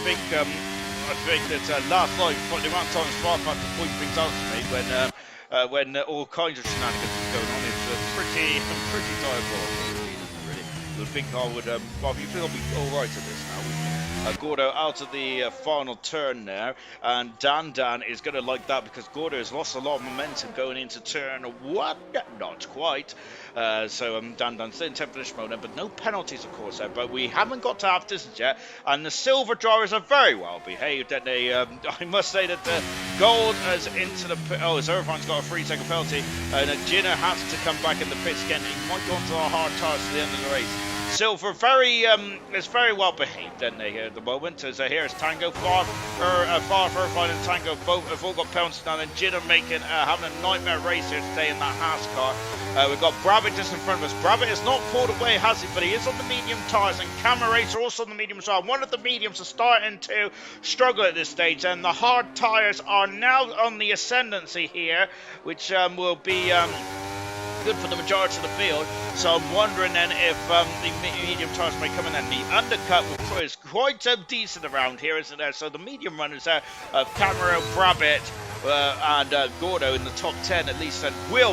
think that last night, the amount of times Spark had to point things out to me when all kinds of shenanigans were going on, it's pretty diabolical. I think I would, well, you think I'll be alright at this now, wouldn't you? Gordo out of the final turn there, and Dan is going to like that because Gordo has lost a lot of momentum going into turn 1, not quite. Dan still in 10th position mode, but no penalties, of course, there. But we haven't got to half distance yet, and the silver drivers are very well behaved. And I must say that Gold is into the Irvine's got a 3-second penalty, and Jenner has to come back in the pits again. He might go onto a hard tires to the end of the race. Silver is very well behaved, isn't they, here at the moment? As here's Tango, Far, Irvine and Tango both have all got penalties now, and Jenner having a nightmare race here today in that Haas car. We've got Brabbit just in front of us. Brabbit has not pulled away, has he? But he is on the medium tyres, and Camera Race are also on the medium as well. One of the mediums are starting to struggle at this stage, and the hard tyres are now on the ascendancy here, which will be good for the majority of the field. So I'm wondering then if the medium tyres may come in, and the undercut is quite decent around here, isn't there? So the medium runners there, Camaro, Brabbit, and Gordo in the top 10 at least, and will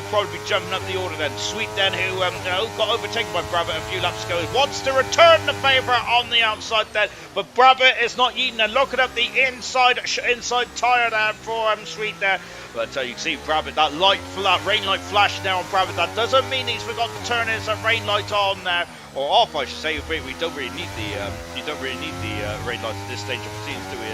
probably be jumping up the order then. Sweet then, who got overtaken by Brabbit a few laps ago, wants to return the favour on the outside then, but Brabbit is not eating and looking up the inside tyre there for Sweet there. But you can see Brabbit, that rain light flash now on Brabbit. That doesn't mean he's forgot to turn his rain light on there, or off, I should say. We don't really need the rain light at this stage of proceedings, do we?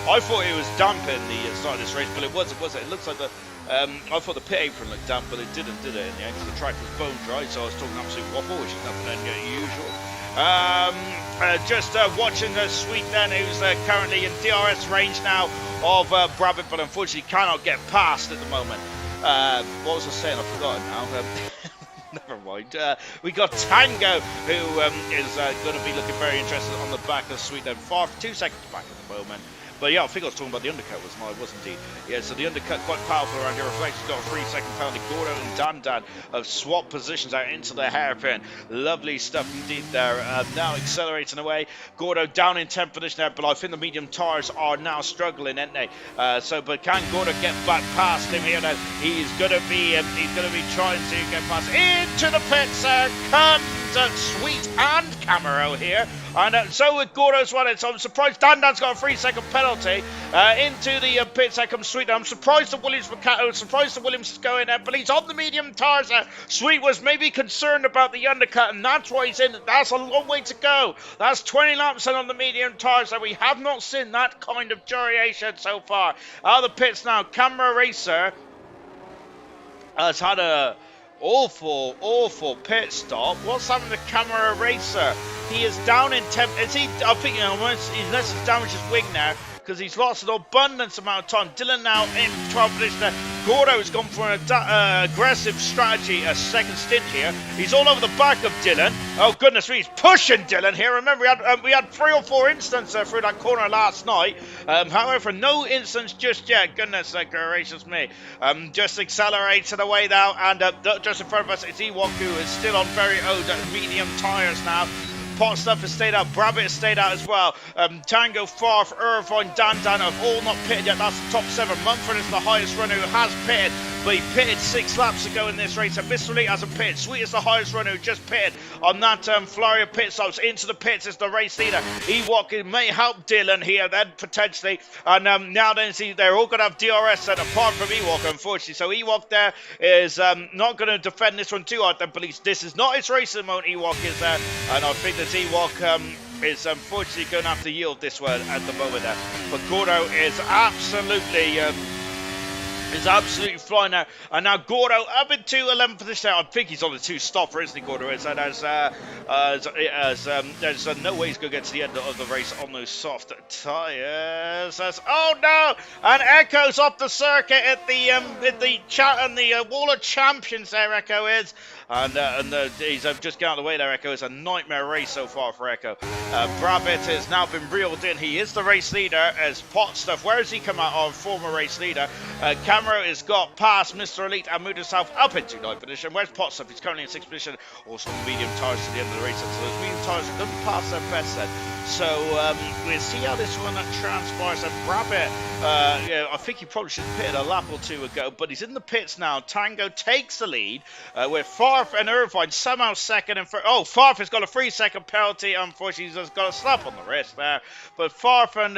I thought it was damp in the start of this race, but it wasn't, was it? It looks like I thought the pit apron looked damp, but it didn't, did it? In the end, the track was bone dry, so I was talking absolute waffle, which is nothing unusual. Just watching Sweet then, who's currently in DRS range now of Brabbit, but unfortunately cannot get past at the moment. What was I saying? I've forgotten now. Never mind. We got Tango, who is going to be looking very interested on the back of Sweet then. 2 seconds back at the moment. But yeah, I think I was talking about the undercut, wasn't indeed. Yeah, so the undercut quite powerful around here. Reflection's got a 3-second penalty. Gordo and Dan have swapped positions out into the hairpin. Lovely stuff indeed there. Now accelerating away. Gordo down in 10th position there, but I think the medium tires are now struggling, aren't they? But can Gordo get back past him here? Now he's gonna be trying to get past into the pits. Comes Sweet and Camaro here. And so with Gordo as well, so I'm surprised Dan's got a 3-second penalty into the pits. There comes Sweet. I'm surprised that Williams is going there, but he's on the medium tires. Sweet was maybe concerned about the undercut, and that's why he's in. That's a long way to go. That's 20 laps on the medium tires, so we have not seen that kind of variation so far. Out of the pits now, Camera Racer has had a awful pit stop. What's happened to Camera Racer? He is down in 10th. Is he? I think, unless he's damaged his wing now, because he's lost an abundance amount of time. Dylan now in 12th position. Gordo has gone for an aggressive strategy, a second stint here. He's all over the back of Dylan. Oh goodness me, he's pushing Dylan here. Remember, we had 3 or 4 instances through that corner last night. However, no instance just yet. Goodness gracious me. Just accelerating away now, and just in front of us is Ewok, who is still on very old medium tyres now. Pot Stuff has stayed out. Brabbit has stayed out as well. Tango, Farf, Irvine, Dan have all not pitted yet. That's the top 7. Mumford is the highest runner who has pitted, but he pitted 6 laps ago in this race. And Mr. Elite hasn't pitted. Sweet is the highest runner who just pitted on that flurry of pit stops. Into the pits is the race leader. Ewok may help Dylan here then, potentially. And now then, see, they're all going to have DRS set apart from Ewok, unfortunately. So Ewok there is not going to defend this one too hard. Then, police, this is not his racing mode. Ewok is there. And I think that Ewok is unfortunately going to have to yield this one at the moment there. But Gordo is absolutely flying now. And now Gordo up into 11th position. I think he's on the 2 stopper, isn't he, Gordo? And there's no way he's going to get to the end of the race on those soft tyres. Oh no! And Echo's off the circuit at the Wall of Champions there, Echo is. And he's just getting out of the way there, Echo. It's a nightmare race so far for Echo. Brabbit has now been reeled in. He is the race leader as Pot Stuff. Where has he come out of? Former race leader. Camera has got past Mr. Elite and moved himself up into 9th position. Where's Pot Stuff? He's currently in 6th position. Also on the medium tyres to the end of the race. So those medium tyres are going to pass their best then. So we'll see how this one transpires. And Brabbit, I think he probably should have pitted a lap or 2 ago, but he's in the pits now. Tango takes the lead with Farf and Irvine somehow second and Farf has got a 3-second penalty. Unfortunately, he's got a slap on the wrist there. But Farf and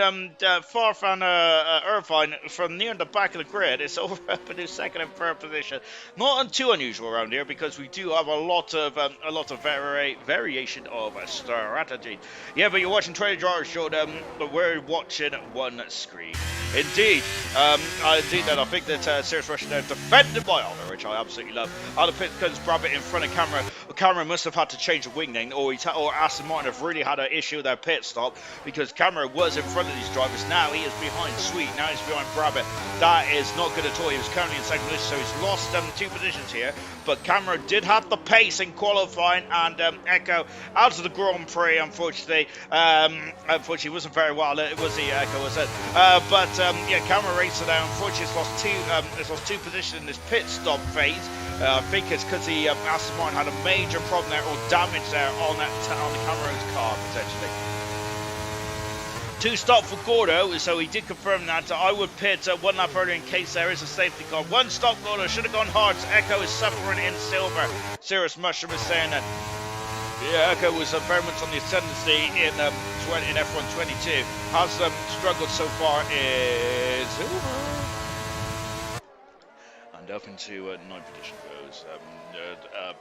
Irvine from near the back of the grid, it's over up in his 2nd and 3rd position. Not too unusual around here because we do have a lot of variation of strategy. Yeah, but you're watching Trader Jar showed but we're watching one screen. Indeed, I think that Serious Russian there defended by Oliver, which I absolutely love. Out of pit comes Brabbit in front of Camera. Camera must have had to change the wing lane, or Aston Martin have really had an issue with their pit stop because Camera was in front of these drivers. Now he is behind Sweet. Now he's behind Brabbit. That is not good at all. He was currently in 2nd position, so he's lost 2 positions here. But Camera did have the pace in qualifying, and Echo out of the Grand Prix. Unfortunately, wasn't very well. It was the Echo, was it? Yeah, Camera Racer there. Unfortunately, it's lost 2 positions in this pit stop phase. I think it's because the Aston Martin had a major problem there, or damage there on the Camera's car potentially. 2 stop for Gordo, so he did confirm that. I would pit 1 lap earlier in case there is a safety car. 1 stop Gordo should have gone hard. So Echo is suffering in silver. Serious Mushroom is saying that. Yeah, Echo was very much on the ascendancy in F1 22. Has struggled so far in silver. And up into 9th position goes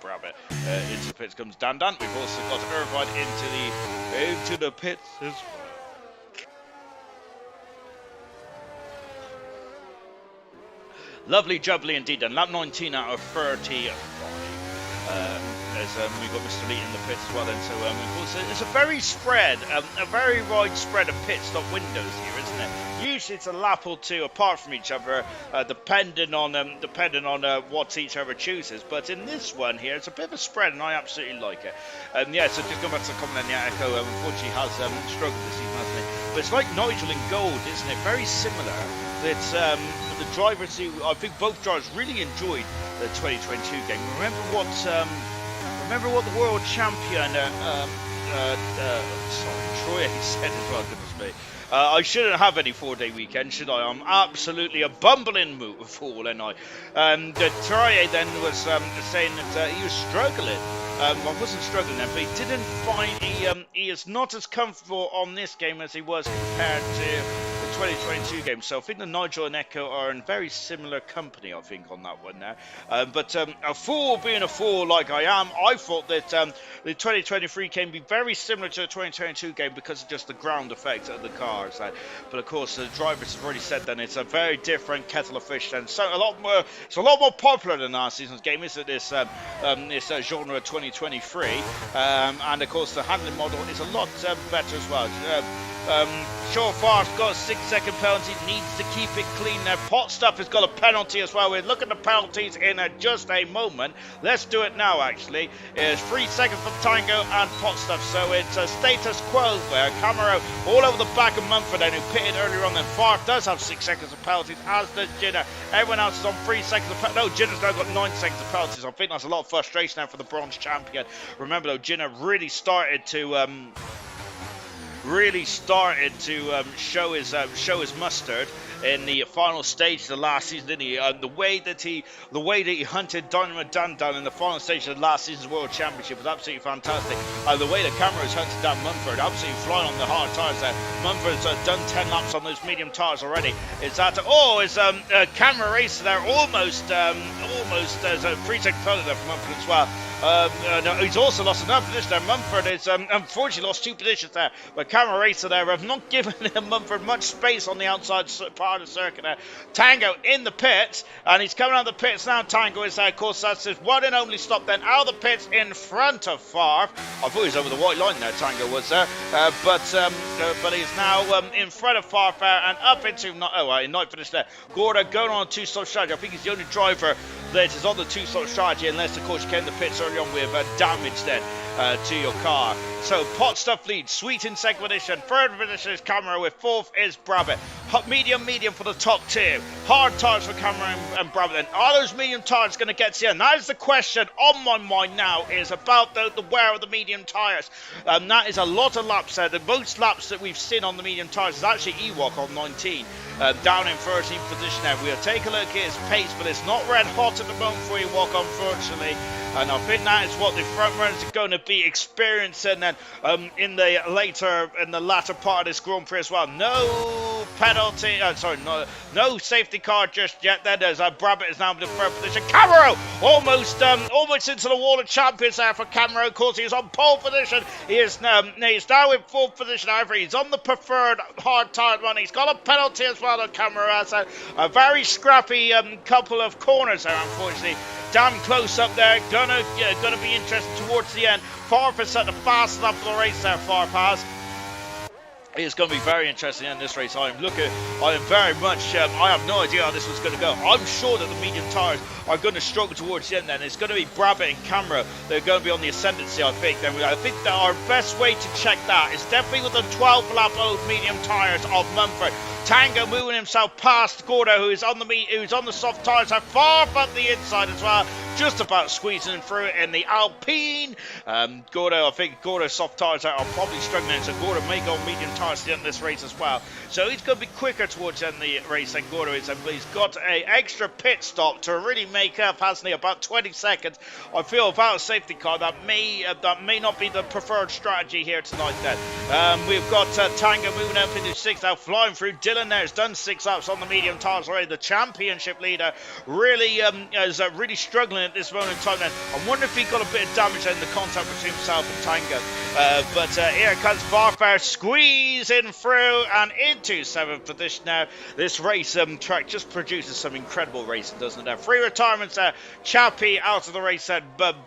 Brabbit. Into the pits comes Dan. We've also got Irvine into the pits as well. Lovely jubbly indeed, and lap 19 out of 35. We've got Mr. Elite in the pits as well, and so it's a very wide spread of pit stop windows here, isn't it? Usually it's a lap or 2 apart from each other, depending on what each other chooses. But in this one here, it's a bit of a spread, and I absolutely like it. Yeah, so just going back to the comment on the Echo, unfortunately has struggled this season, hasn't he? but it's like Nigel in gold, isn't it? Very similar. It's the drivers who I think both drivers really enjoyed the 2022 game. Remember what the world champion, Troy said as well. Goodness me. I shouldn't have any 4-day weekend, should I? I'm absolutely a bumbling fool, and I. Troy then was saying that he was struggling. I wasn't struggling then, but he didn't find he is not as comfortable on this game as he was compared to the 2022 game. So I think the Nigel and Echo are in very similar company, I think, on that one there. But a fool being a fool like I am, I thought that the 2023 game would be very similar to the 2022 game because of just the ground effect of the cars. But of course, the drivers have already said then it's a very different kettle of fish. And so it's a lot more popular than last season's game, isn't it? This genre 2023, and of course the handling model is a lot better as well. Sure, Far's got a 6-second penalty, needs to keep it clean there. Potstuff has got a penalty as well. We'll look at the penalties in just a moment. Let's do it now, actually. It's 3 seconds for Tango and Potstuff, so it's a status quo there. Camaro all over the back of Mumford, then, who pitted earlier on. Then Far does have 6 seconds of penalties, as does Jinner. Everyone else is on 3 seconds of penalties. No, Jinner's now got 9 seconds of penalties. I think that's a lot of frustration now for the bronze champion. Remember, though, Jinner really started to show his mustard in the final stage of the last season, didn't he? The way that he hunted Dynamo Dan down in the final stage of the last season's World Championship was absolutely fantastic. The way the Cameras hunted down Mumford, absolutely flying on the hard tyres there. Mumford's done 10 laps on those medium tyres already. Camera racer there almost there's a 3-second penalty there for Mumford as well. No, he's also lost another position there. Mumford is unfortunately lost 2 positions there, but Camera Racer there have not given Mumford much space on the outside part of the circuit there. Tango in the pits, and he's coming out of the pits now. Tango is there, of course. That's his one and only stop then. Out of the pits in front of Favre. I thought he was over the white line there, Tango was there, but he's now in front of Favre and up into ninth finish there. Gorda going on a 2-stop strategy. I think he's the only driver that is on the 2-stop strategy, unless of course you came in the pits early on with damage then to your car. So Potstuff leads, Sweet in second position, third position is Camera, with fourth is Brabant. Medium for the top 2. Hard tyres for Camera and Brabant. Are those medium tyres going to get to the end? That is the question on my mind now, is about the wear of the medium tyres. That is a lot of laps there. The most laps that we've seen on the medium tyres is actually Ewok on 19. Down in 13th position now. We'll take a look at his pace, but it's not red hot at the moment for Ewok, unfortunately. And I think that is what the front runners are going to be experiencing then in the latter part of this Grand Prix as well. No penalty, no safety car just yet. Then there's Brabant is now in the third position. Camaro almost into the wall of champions there for Camaro. Of course, he's on pole position. He's now in fourth position. However, he's on the preferred hard tyre run. He's got a penalty as well on Camaro. Has a very scrappy couple of corners there, unfortunately. Damn close up there. Gonna be interesting towards the end. Farf has set the fast lap for the race there. Farf has. It's going to be very interesting in this race. I am very much, I have no idea how this was going to go. I'm sure that the medium tyres are going to struggle towards the end then. It's going to be Brabant and Camera. They're going to be on the ascendancy, I think. I think that our best way to check that is definitely with the 12 lap old medium tyres of Mumford. Tango moving himself past Gordo, who's on the soft tyres, so far up the inside as well, just about squeezing through it in the Alpine. I think Gordo's soft tyres are probably struggling, so Gordo may go on medium tyres at the end of this race as well. So he's going to be quicker towards the end of the race than Gordo is, but he's got an extra pit stop to really make up, hasn't he? About 20 seconds. I feel without a safety car, that may not be the preferred strategy here tonight then. We've got Tango moving up into 6th now, flying through. Dylan there has done 6 laps on the medium tyres already. The championship leader really is really struggling at this moment in time then. I wonder if he got a bit of damage in the contact between himself and Tango. But here comes Varfar squeezing through and into 7th position now. This race track just produces some incredible racing, doesn't it? There 3 retirements there. Chappie out of the race there.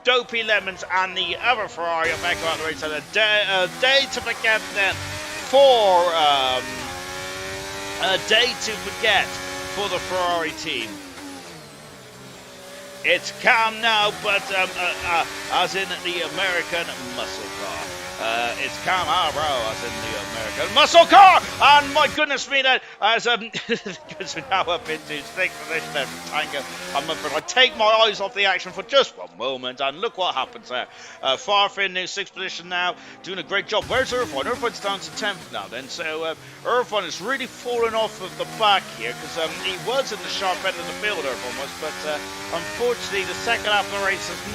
Dopey Lemons and the other Ferrari back out of the race there. Day to forget then for a day to forget for the Ferrari team. It's calm now, but as in the American muscle car. It's Camaro, as in the American muscle car, and my goodness me, that as because we're now up into sixth position there for Tango. I take my eyes off the action for just one moment, and look what happens there. Farfin in sixth position now, doing a great job. Where's Irvine? Irvine's down to 10th now. Then so Irvine is really falling off of the back here because he was in the sharp end of the field, Irvine was, but unfortunately the second half of the race has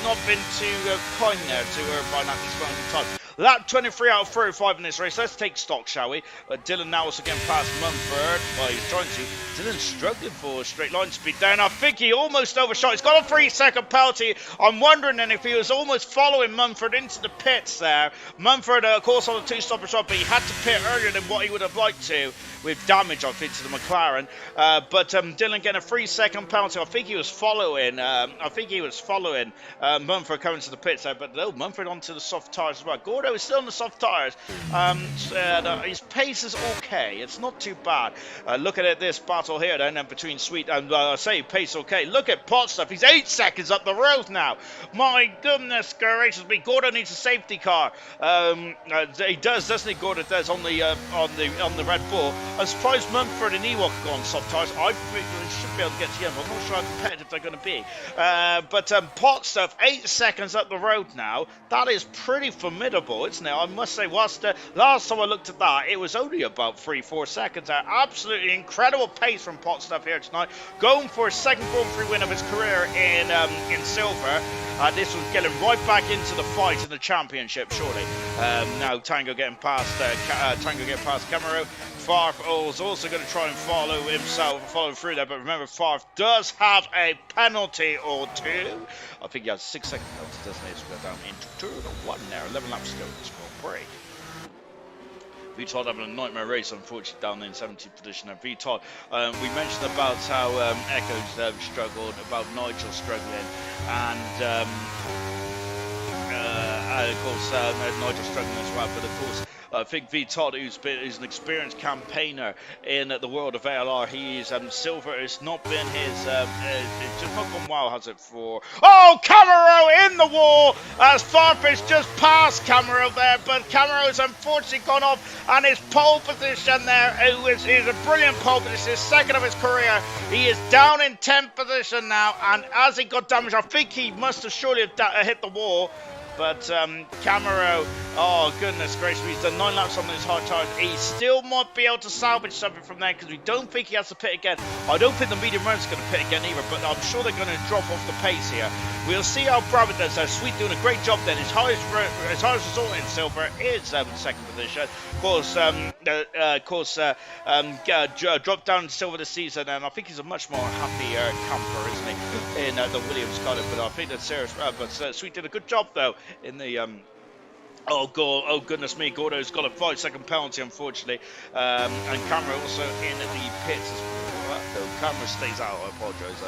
not been too kind there to Irvine at this moment in time. Lap 23 out of 35 in this race. Let's take stock, shall we? Dylan now also getting past Mumford. Well, he's trying to. Dylan's struggling for straight line speed there. And I think he almost overshot. He's got a 3-second penalty. I'm wondering then if he was almost following Mumford into the pits there. Mumford, of course, on a two-stopper shot, but he had to pit earlier than what he would have liked to, with damage, I think, to the McLaren. But Dylan getting a 3-second penalty. I think he was following. Mumford coming to the pits there. But no, Mumford onto the soft tyres as well. Gordo is still on the soft tyres. His pace is okay. It's not too bad. Looking at this battle here then between Sweet and I say pace okay. Look at Pot Stuff. He's 8 seconds up the road now. My goodness gracious me. Gordo needs a safety car. He does, doesn't he? Gordo does on the Red Bull. I'm surprised Mumford and Ewok go on soft tyres. I think they should be able to get to the end. I'm not sure how competitive they're going to be. But Pot Stuff, 8 seconds up the road now. That is pretty formidable, isn't it? I must say, whilst last time I looked at that, it was only about 3-4 seconds. Absolutely incredible pace from Pot Stuff here tonight. Going for a second Grand Prix win of his career in silver. This will get him right back into the fight in the championship, surely. Now Tango getting past Camaro. Farf is also going to try and follow through there, but remember Farf does have a penalty or two. I think he has a 6-second penalty, doesn't he? So we're down into turn 1 there, 11 laps to go in this Grand Prix. VTOD having a nightmare race, unfortunately, down in 17th position there. VTOD, we mentioned about how Echo's struggled, about Nigel struggling, and of course Nigel struggling as well, but of course I think VTOD, who's an experienced campaigner in the world of ALR, he is silver. It's not been his. It's just not gone well, has it? For Camaro in the wall as Farfish just passed Camaro there, but Camaro has unfortunately gone off, and his pole position there is a brilliant pole position, his second of his career. He is down in 10th position now, and as he got damaged, I think he must have surely hit the wall. But Camaro, oh goodness gracious, he's done 9 laps on those hard tyres. He still might be able to salvage something from there because we don't think he has to pit again. I don't think the medium run's going to pit again either, but I'm sure they're going to drop off the pace here. We'll see how Brabham does. Sweet doing a great job then. His highest result in silver is 2nd position. Of course, dropped down in silver this season, and I think he's a much more happier camper, isn't he, in the Williams car. But I think that's serious. But Sweet did a good job though in the oh goodness me, Gordo's got a 5-second penalty, unfortunately, and Camera also in the pits as well. Camera stays out. I apologise.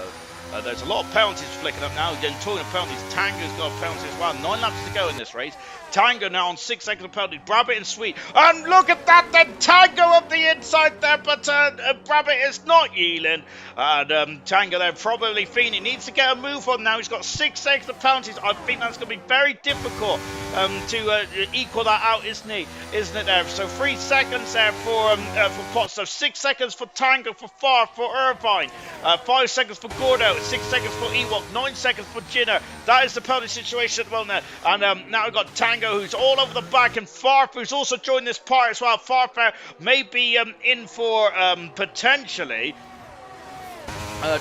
There's a lot of penalties flicking up now. Then talking of penalties, Tango's got a penalty as well. 9 laps to go in this race. Tango now on 6 seconds of penalty. Brabham and Sweet. And look at that then. Tango up the inside there, but Brabham is not yielding. And Tango there probably thinking he needs to get a move on now. He's got 6 seconds of penalties. I think that's going to be very difficult to equal that out, isn't it there? So 3 seconds there for Potts. So 6 seconds for Tango, for Far, for Irvine. 5 seconds for Gordo. 6 seconds for Ewok, 9 seconds for Jinner. That is the penalty situation at the moment. And now we've got Tango, who's all over the back, and Farf, who's also joined this part as well. Farf may be in for potentially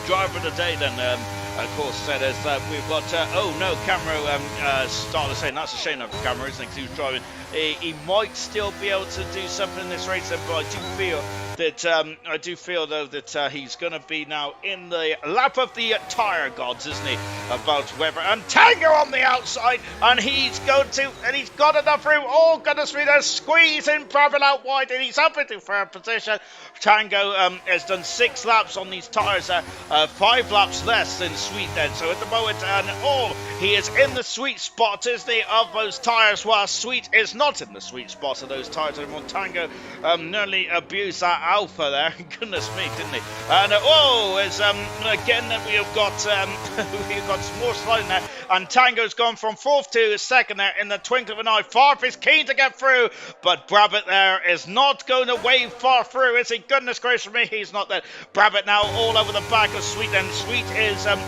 driver of the day then. Of course, there's we've got Camaro started saying that's a shame for Camaro, isn't it? Because he was driving. He might still be able to do something in this race, but I do feel though that he's going to be now in the lap of the tyre gods, isn't he? About whether, and Tango on the outside, and he's got enough room. Oh goodness me, they're squeezing Brabham out wide, and he's up into 3rd position. Tango has done 6 laps on these tyres, 5 laps less than Sweet then. So at the moment, he is in the sweet spot, isn't he, of those tyres, while Sweet is not in the sweet spot of those tyres anymore. Tango nearly abused that Alpha there. Goodness me, didn't he? And oh, it's again we have got we've got some more sliding there, and Tango's gone from 4th to 2nd there in the twinkle of an eye. Farf is keen to get through, but Brabbit there is not going to wave far through, is he? Goodness gracious me, he's not there. Brabbit now all over the back of Sweet, and Sweet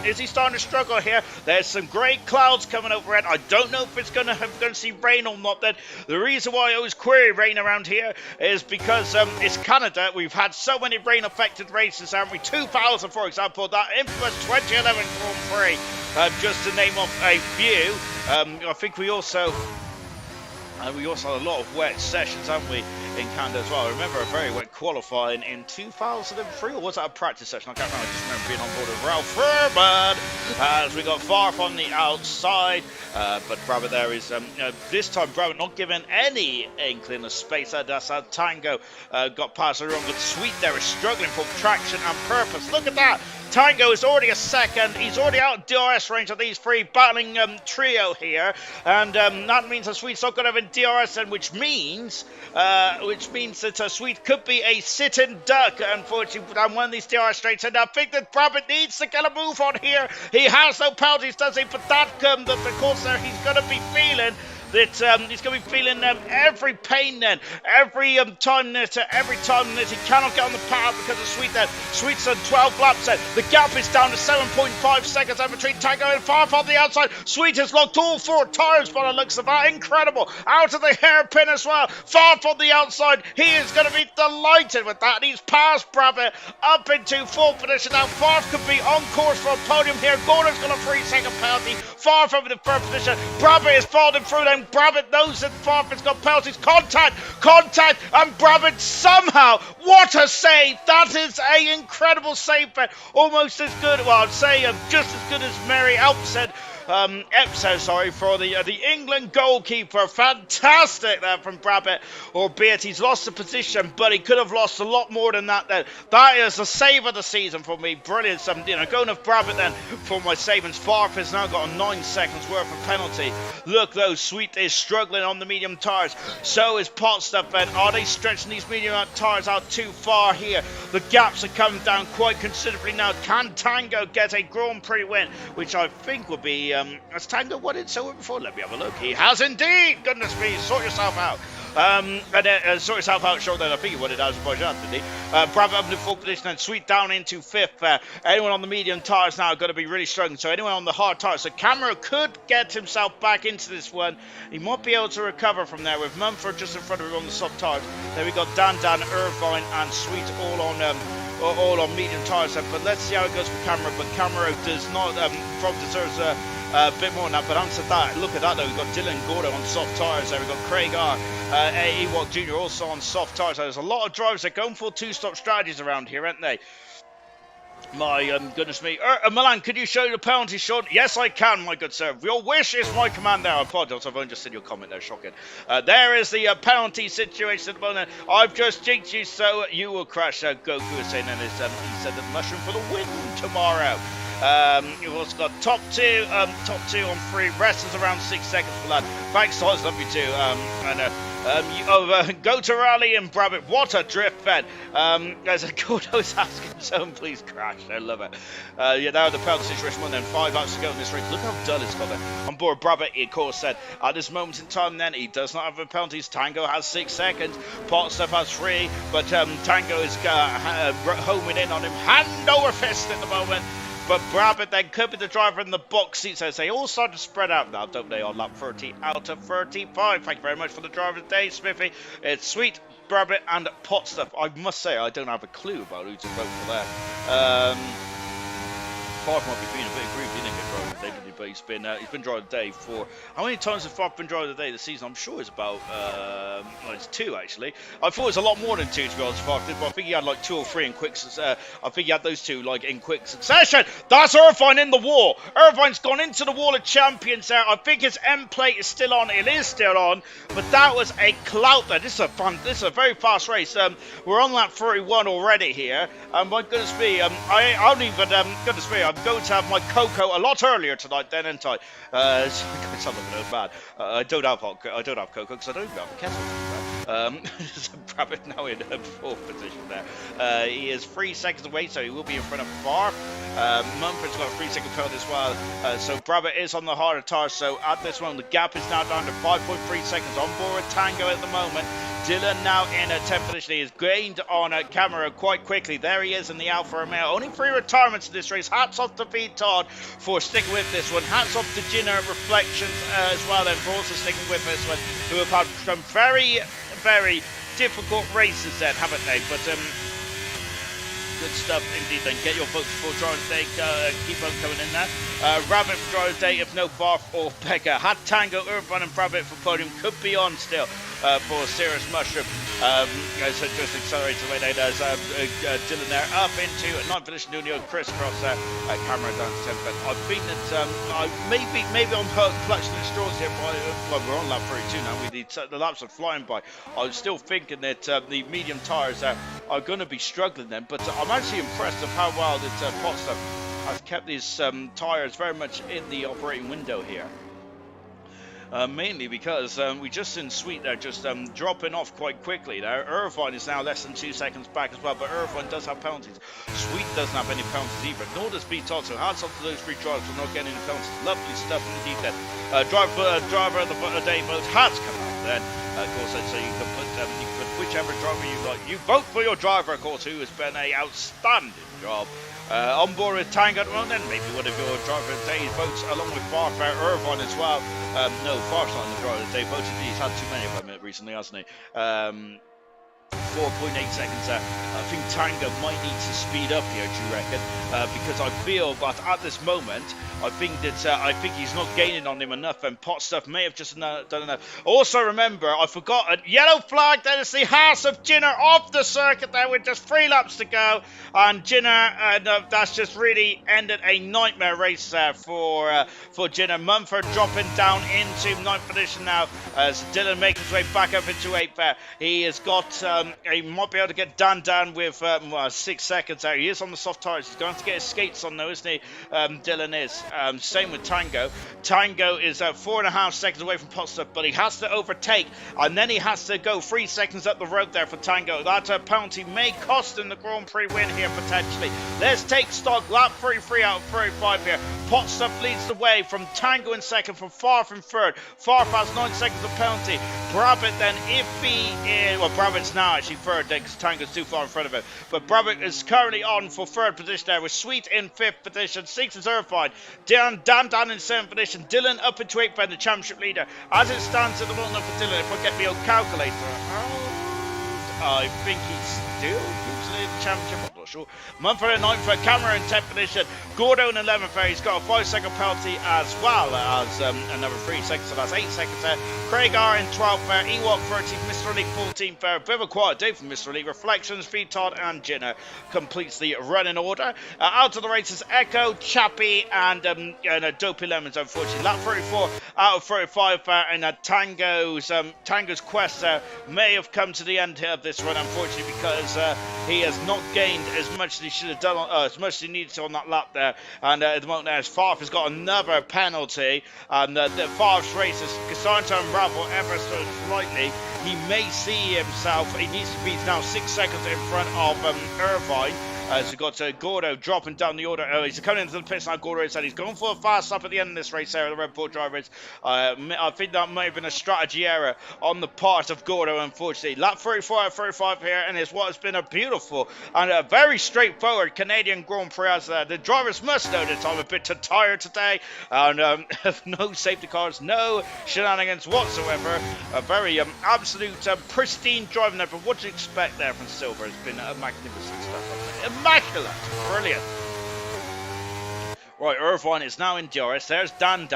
is he starting to struggle here? There's some great clouds coming over it. I don't know if it's going to see rain or not. Then the reason why I always query rain around here is because it's Canada. We've had so many rain affected races, haven't we? 2000 for example, that infamous 2011 Grand Prix, just to name off a few. I think we also had a lot of wet sessions, haven't we, in Canada as well. I remember a very wet qualifying in 2003, or was that a practice session? I can't remember. I just remember being on board with Ralph Furman as we got Farf on the outside. But Brabbit there is, this time Brabbit not given any inkling of space. That's how Tango got past her on. But Sweet there is struggling for traction and purpose. Look at that. Tango is already a 2nd. He's already out of DRS range of these three battling trio here, and that means that Sweet's not going to have a DRS, and which means that Sweet could be a sit-in duck, unfortunately, on one of these DRS straights. And I think that Brabbit needs to get a move on here. He has no penalties, does he? But that the course there, he's going to be feeling that he's going to be feeling every pain then, every time that he cannot get on the power because of Sweet then. Sweet's on 12 laps then. The gap is down to 7.5 seconds between Tango and Farf on the outside. Sweet has locked all 4 tires by the looks of that. Incredible. Out of the hairpin as well. Farf on the outside. He is going to be delighted with that. He's passed Brabbit up into 4th position. Now Farf could be on course for a podium here. Gordon's got a 3-second penalty. Farf over the 3rd position. Brabbit is falling through them. Brabbit knows that Farf has got penalties. Contact, and Brabbit somehow, what a save! That is an incredible save bet. Almost as good, well, I'd say just as good as Mary Epsom, for the England goalkeeper. Fantastic there from Brabbit, albeit he's lost the position, but he could have lost a lot more than that then. That is the save of the season for me. Brilliant. Going with Brabbit then for my savings. Farf has now got a 9 seconds worth of penalty. Look though, Sweet is struggling on the medium tyres. So is Potstuff then. Are they stretching these medium tyres out too far here? The gaps are coming down quite considerably now. Can Tango get a Grand Prix win, which I think will be has Tango won it so before? Let me have a look. He has indeed. Goodness me, sort yourself out. Sort yourself out, sure, then I think he won it as a Azerbaijan, didn't he? Brabbit up in the 4th position and Sweet down into 5th. Anyone on the medium tyres now going to be really struggling. So anyone on the hard tyres. So Camera could get himself back into this one. He might be able to recover from there with Mumford just in front of him on the soft tyres. Then we got Dan, Irvine and Sweet all on medium tyres. But let's see how it goes for Camera. But Camera does not, probably deserves a bit more than that, but answer that. Look at that though. We've got Dylan Gordo on soft tyres there. We've got Craig R. Ewok Jr. also on soft tyres. So there's a lot of drivers that are going for 2-stop strategies around here, aren't they? My goodness me. Milan, could you show the penalty shot? Yes, I can, my good sir. Your wish is my command there. I apologize. I've only just seen your comment there. Shocking. There is the penalty situation at the moment. I've just jinxed you, so you will crash. Goku is saying, and he said the mushroom for the win tomorrow. You've also got top two on 3. Rest is around 6 seconds for that. Thanks, Toz. Love you too. Go to Rally and Brabbit. What a drift, Ben. There's a Gordo's asking zone, please crash. I love it. Now the penalty situation, and then 5 laps to go in this race. Look how dull it's got there. On board Brabbit, he of course said at this moment in time then he does not have the penalties. Tango has 6 seconds. Potstuff has 3, but Tango is homing in on him hand over fist at the moment. But Brabbit then could be the driver in the box seats as they all start to spread out now, don't they, on lap 30 out of 35. Thank you very much for the driver today, Smithy. It's Sweet, Brabbit and Potstuff. I must say, I don't have a clue about who to vote for there. Farf might be feeling a bit aggrieved, he didn't get driver today, did he? But he's been driver today for... How many times has Farf been driver today this season? I'm sure it's about... well, it's 2, actually. I thought it was a lot more than 2, to be honest, Farf did, but I think he had like 2 or 3 in quick... I think he had those 2, like, in quick succession. That's Irvine in the wall. Irvine's gone into the wall of champions there. I think his end plate is still on. It is still on, but that was a clout there. This is a very fast race. We're on lap 31 already here. My goodness me, goodness me, I'm going to have my cocoa a lot earlier tonight then, ain't I? It's not bad. I don't have cocoa because I don't even have a kettle. Brabbit now in fourth position there. He is 3 seconds away, so he will be in front of Far. Mumford's got a 3-second penalty as well. So Brabbit is on the harder tire. So at this moment, the gap is now down to 5.3 seconds. On board with Tango at the moment. Dylan now in a 10th position. He has gained on a camera quite quickly. There he is in the Alfa Romeo. Only 3 retirements in this race. Hats off to Pete Todd for sticking with this one. Hats off to Ginner Reflections as well then for also sticking with this one. Who have had some very, very difficult races then, haven't they? But good stuff indeed then. Get your votes for Driving Day. Keep on coming in there. Rabbit for Driving Day, if no Farf or Becca. Had Tango, Irvine and Rabbit for podium. Could be on still for Serious Mushroom. So just accelerates the way they does. Dylan there up into 9th position doing your crisscross camera down to 10th. I think that maybe I'm clutching at straws here. Well, we're on lap 32 now. The laps are flying by. I was still thinking that the medium tyres are going to be struggling then, but I'm actually impressed of how well that Potsdam has kept these tyres very much in the operating window here. Mainly because we just seen Sweet there just dropping off quite quickly there. Irvine is now less than 2 seconds back as well, but Irvine does have penalties. Sweet doesn't have any penalties either, nor does Pete Todd, so hats off to those 3 drivers for not getting any penalties. Lovely stuff indeed then. Driver of the day vote has come out then. Of course, so you can put whichever driver you like. You vote for your driver, of course, who has been an outstanding job. On board with Tango at the moment, then maybe one of your driver of the day votes along with Farfair Irvine as well. No, Farf's not on the driver of the day votes. He's had too many of them recently, hasn't he? 4.8 seconds there. I think Tango might need to speed up here, do you reckon? Because I feel that at this moment, I think he's not gaining on him enough, and Pot Stuff may have just done enough. Also, remember, I forgot a yellow flag. That is the House of Ginner off the circuit there with just 3 laps to go, and Ginner, that's just really ended a nightmare race there for Ginner. Mumford dropping down into 9th position now as Dylan makes his way back up into 8th there. He has got he might be able to get Dan with 6 seconds there. He is on the soft tyres. He's going to get his skates on though, isn't he? Dylan is. Same with Tango. Tango is 4.5 seconds away from Potstuff, but he has to overtake, and then he has to go 3 seconds up the road there for Tango. That penalty may cost him the Grand Prix win here potentially. Let's take stock. Lap 33 out of 35 here. Potstuff leads the way from Tango in second, from Farf in third. Farf has 9 seconds of penalty. Brabbit then, if he is, well, Brabbit's now actually third then because Tango's too far in front of him. But Brabbit is currently on for 3rd position there with Sweet in 5th position. 6th is Irvine. Dan in 7th position. Dylan up into 8th and the championship leader. As it stands at the moment for Dylan, if I get my old calculator out, I think he's still usually in the championship. I'm not sure. Mumford in 9th for Cameron in 10th position. Gordo in 11th there. He's got a 5-second penalty as well as another 3 seconds, so that's 8 seconds there. Craig R in 12th there. Ewok 13th. Mr. Elite 14th there. Bit of a quiet day from Mr. Elite. Reflections, Feed Todd and Ginner completes the running order. Out of the races, Echo, Chappie and Dopey Lemons, unfortunately. Lap 34 out of 35 and Tango's quest may have come to the end of this run, unfortunately, because he has not gained as much as he should have done, as much as he needed to on that lap there. And at the moment there, Farf has got another penalty, and the Farf's race is starting to unravel ever so slightly. He may see himself, he needs to be now 6 seconds in front of Irvine. As we've got Gordo dropping down the order. He's coming into the pits now. Gordo said he's going for a fast lap at the end of this race there. The Red Bull drivers. I think that may have been a strategy error on the part of Gordo, unfortunately. Lap 34 out of 35 here, and it's what has been a beautiful and a very straightforward Canadian Grand Prix. As the drivers must know that I'm a bit too tired today, and no safety cars, no shenanigans whatsoever. A very absolute pristine driving there. But what do you expect there from Silver? It's been a magnificent stuff. Immaculate. Brilliant. Right, Irvine is now in DRS. There's Dan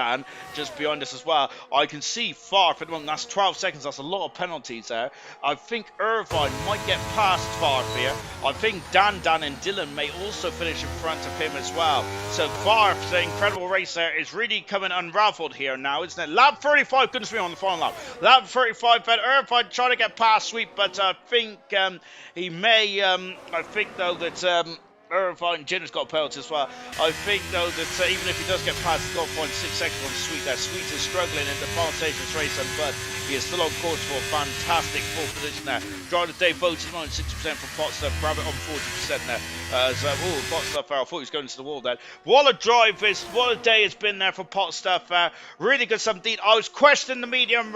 just behind us as well. I can see Farf at the moment. That's 12 seconds. That's a lot of penalties there. I think Irvine might get past Farf here. I think Dan and Dylan may also finish in front of him as well. So Farf's incredible race there is really coming unraveled here now, isn't it? Lap 35, goodness me, on the final lap. Lap 35, but Irvine trying to get past Sweet, but I think he may, I think though that Irvine. Jenner's got a penalty as well. I think, though, that even if he does get past, he's got to find 6 seconds on Sweet there. Sweet is struggling in the final stage of this race, but he is still on course for a fantastic fourth position there. Driver of the day voted on 60% from Potstuff. Rabbit on 40% there. Potstuff, I thought he was going to the wall then. What a drive is, what a day it's been there for Potstuff. Really good stuff indeed. I was questioning the medium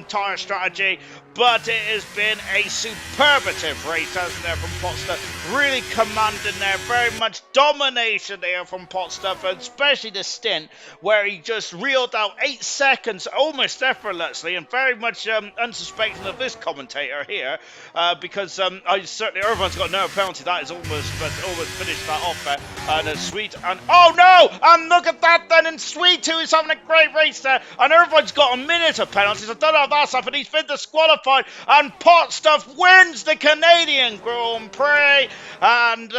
tyre strategy, but it has been a superlative race, hasn't there, from Potstuff. Really commanding there, very much domination there from Potstuff, and especially the stint where he just reeled out 8 seconds almost effortlessly, and very much unsuspecting of this commentator here, because I certainly, Irvine's got no penalty. That is almost finished that off there. And Sweet, and oh no! And look at that then, and Sweet too is having a great race there, and Irvine's got a minute of penalties. I don't know if that's happened. He's been disqualified, and Potstuff wins the Canadian Grand Prix, and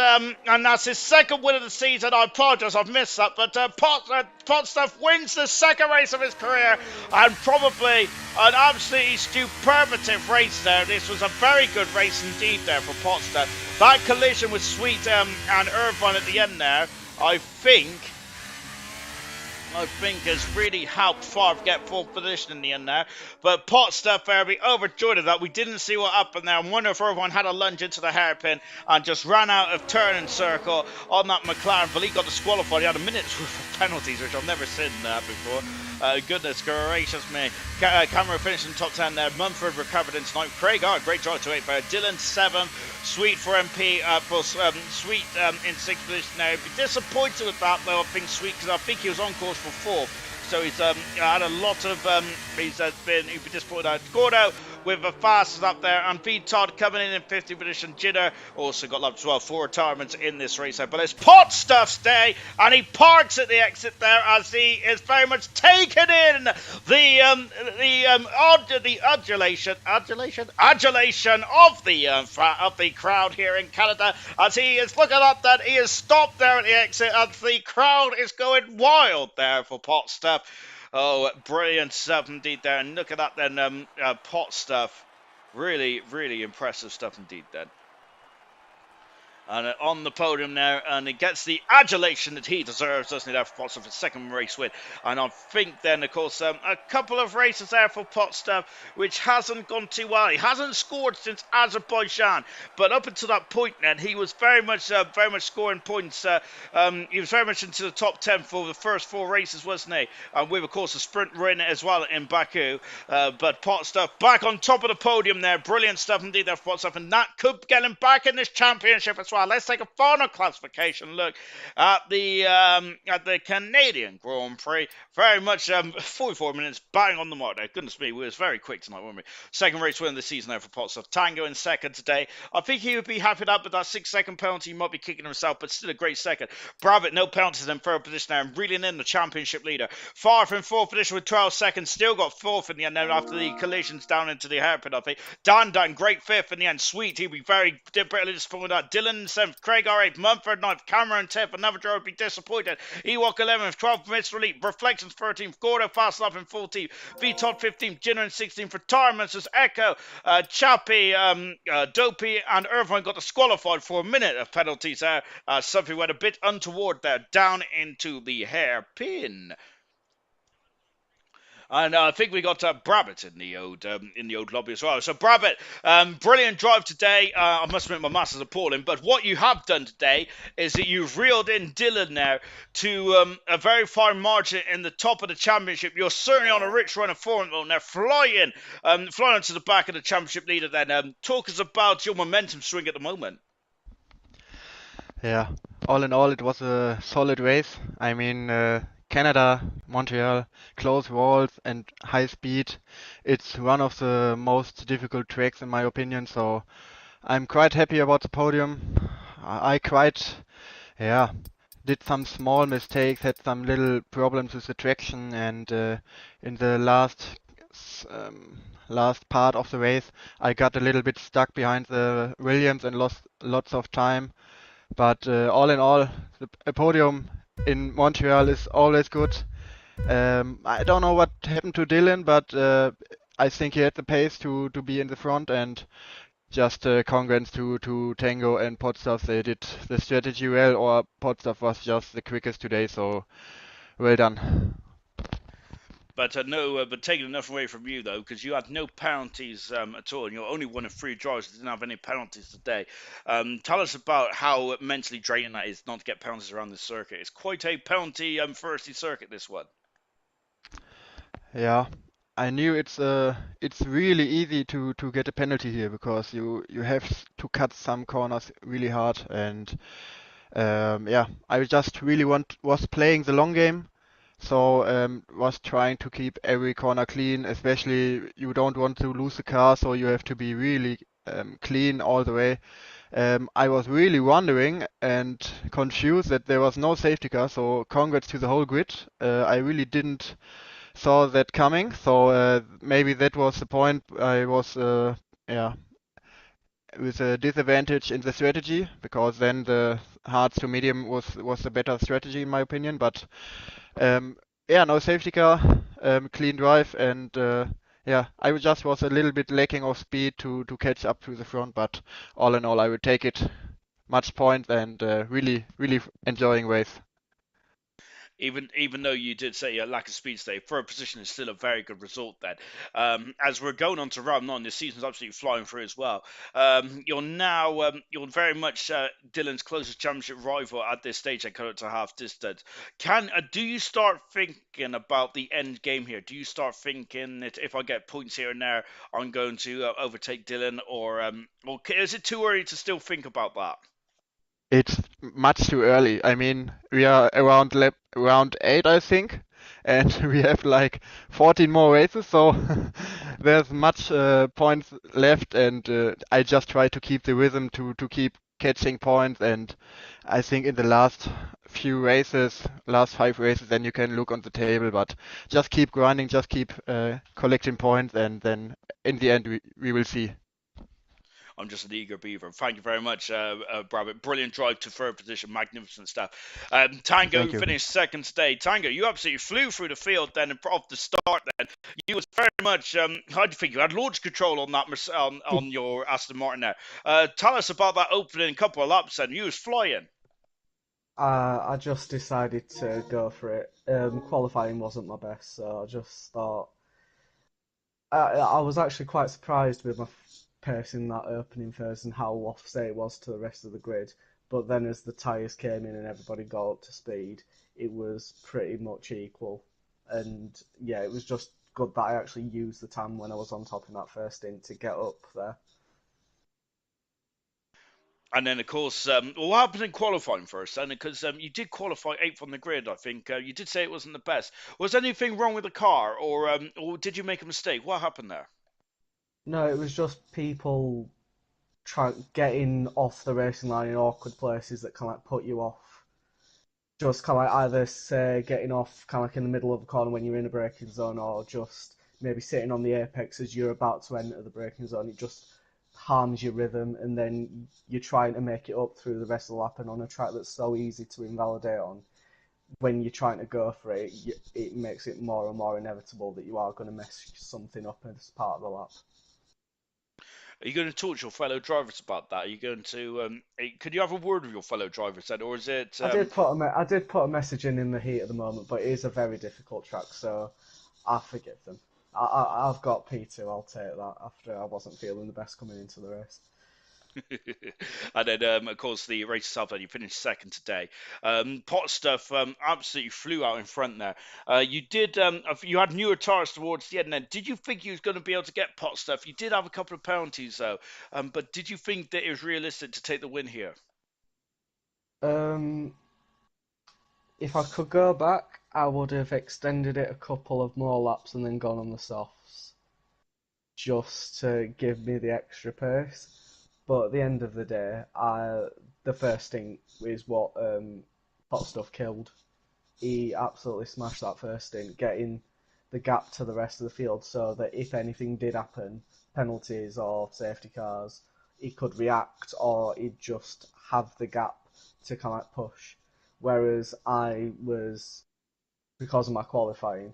that's his second win of the season. I apologise, I've missed that, but Potstuff wins the second race of his career, and probably an absolutely superlative race there. This was a very good race indeed there for Potstuff. That collision with Sweet and Irvine at the end there, I think has really helped Favre get fourth position in the end there. But Potstuff there, we overjoyed of that. We didn't see what happened there. I wonder if Irvine had a lunge into the hairpin and just ran out of turning circle on that McLaren. But he got disqualified. He had a minute's worth of penalties, which I've never seen before. Goodness gracious me. Cameron finished in top 10 there. Mumford recovered in tonight. Craig, great drive to 8th there. Dylan 7th. Sweet for MP. Sweet in 6th position now. Be disappointed with that though, I think, Sweet, because I think he was on course for 4th. So he's had a lot of, he'd be disappointed out. Scored out with a fastest up there, and V Todd coming in 50th position. Jinner also got lapped as well. 4 retirements in this race, but it's Potstuff's day, and he parks at the exit there as he is very much taking in the adulation of the crowd here in Canada, as he is looking up that he is stopped there at the exit, as the crowd is going wild there for Potstuff. Oh, brilliant stuff indeed there. And look at that then, Potstuff. Really, really impressive stuff indeed then. And on the podium now, and he gets the adulation that he deserves, doesn't he, there for Potstuff, his second race win. And I think then, of course, a couple of races there for Potstuff, which hasn't gone too well. He hasn't scored since Azerbaijan, but up until that point then, he was very much scoring points. He was very much into the top 10 for the first 4 races, wasn't he? And with, of course, a sprint win as well in Baku. But Potstuff back on top of the podium there. Brilliant stuff indeed there for Potstuff, and that could get him back in this championship as well. Let's take a final classification look at the Canadian Grand Prix. Very much 44 minutes bang on the mark there. Goodness me, we was very quick tonight, weren't we? Second race win of the season there for Potstuff. Tango in second today. I think he would be happy with that, but that 6-second penalty, he might be kicking himself, but still a great second. Bravitt, no penalties in third position there, and reeling in the championship leader. Far from fourth position with 12 seconds, still got fourth in the end after the collisions down into the hairpin, I think. Dan, great fifth in the end. Sweet, he'd be very bitterly disappointed with that. Dylan 7th, Craig R8th, Mumford 9th, Cameron 10th, another driver would be disappointed. Ewok 11th, 12th, Mr. Elite, Reflections 13th, Gordo fast enough in 14th, V Todd 15th, Jinner in 16th, Retirements as Echo, Chappie, Dopey, and Irvine got disqualified for a minute of penalties there. Something went a bit untoward there, down into the hairpin. And I think we got Bravitt in the old lobby as well. So Bravitt, brilliant drive today. I must admit my maths is appalling. But what you have done today is that you've reeled in Dylan now to a very fine margin in the top of the championship. You're certainly on a rich run of form now, flying into the back of the championship leader. Then talk us about your momentum swing at the moment. Yeah, all in all, it was a solid race. I mean, Canada, Montreal, close walls and high speed. It's one of the most difficult tracks in my opinion, so I'm quite happy about the podium. I did some small mistakes, had some little problems with the traction, and in the last part of the race, I got a little bit stuck behind the Williams and lost lots of time. But all in all, a podium in Montreal is always good. I don't know what happened to Dylan, but I think he had the pace to be in the front, and just congrats to Tango and Podstuff. They did the strategy well, or Podstuff was just the quickest today, so well done. But no, but taking enough away from you though, because you had no penalties at all, and you're only one of three drivers that didn't have any penalties today. Tell us about how mentally draining that is not to get penalties around the circuit. It's quite a penalty thirsty circuit, this one. Yeah, I knew it's really easy to get a penalty here because you have to cut some corners really hard and yeah, I just really was playing the long game, so was trying to keep every corner clean. Especially you don't want to lose the car, so you have to be really clean all the way. I was really wondering and confused that there was no safety car, so congrats to the whole grid. I really didn't saw that coming, so maybe that was the point. I was yeah, with a disadvantage in the strategy because then the hard to medium was the better strategy in my opinion. But um, yeah, no safety car, clean drive, and yeah, I just was a little bit lacking of speed to catch up to the front. But all in all, I would take it. Much points and really enjoying race. Even though you did say a lack of speed today, third position is still a very good result then. As we're going on to round 9, this season's absolutely flying through as well. You're very much Dylan's closest championship rival at this stage and cut to half distance. Do you start thinking about the end game here? Do you start thinking that if I get points here and there, I'm going to overtake Dylan, or is it too early to still think about that? It's much too early. I mean, we are around round 8, I think, and we have like 14 more races, so there's much points left, and I just try to keep the rhythm to keep catching points. And I think in the last few races, last 5 races, then you can look on the table, but just keep grinding, just keep collecting points, and then in the end we will see. I'm just an eager beaver. Thank you very much, Brabbit. Brilliant drive to third position. Magnificent stuff. Tango Thank you. finished second today. Tango, you absolutely flew through the field then off the start then. You was very much, how do you think? You had launch control on that on your Aston Martin there. Tell us about that opening couple of laps then. You was flying. I just decided to go for it. Qualifying wasn't my best, so I just thought I was actually quite surprised with my pace in that opening phase and how offset it was to the rest of the grid. But then as the tyres came in and everybody got up to speed, it was pretty much equal. And yeah, it was just good that I actually used the time when I was on top in that first stint to get up there. And then, of course, well, what happened in qualifying first? And because you did qualify eighth on the grid, I think you did say it wasn't the best. Was anything wrong with the car, or did you make a mistake? What happened there? No, it was just people getting off the racing line in awkward places that can like put you off. Just kind of like either say getting off kind of like in the middle of the corner when you're in a braking zone, or just maybe sitting on the apex as you're about to enter the braking zone. It just harms your rhythm, and then you're trying to make it up through the rest of the lap. And on a track that's so easy to invalidate on, when you're trying to go for it, it makes it more and more inevitable that you are going to mess something up as part of the lap. Are you going to talk to your fellow drivers about that? Are you going to? Could you have a word with your fellow drivers then, or is it? I did put a message in the heat at the moment, but it is a very difficult track, so I forgive them. I've got P2. I'll take that after I wasn't feeling the best coming into the race. And then, of course, the race itself, then you finished second today. Pot stuff absolutely flew out in front there. You had newer tires towards the end. Then, did you think you was going to be able to get pot stuff? You did have a couple of penalties though, but did you think that it was realistic to take the win here? Um, if I could go back, I would have extended it a couple of more laps and then gone on the softs, just to give me the extra pace. But at the end of the day, the first stint is what Hot Stuff killed. He absolutely smashed that first stint, getting the gap to the rest of the field so that if anything did happen, penalties or safety cars, he could react or he'd just have the gap to kind of push. Whereas I was, because of my qualifying,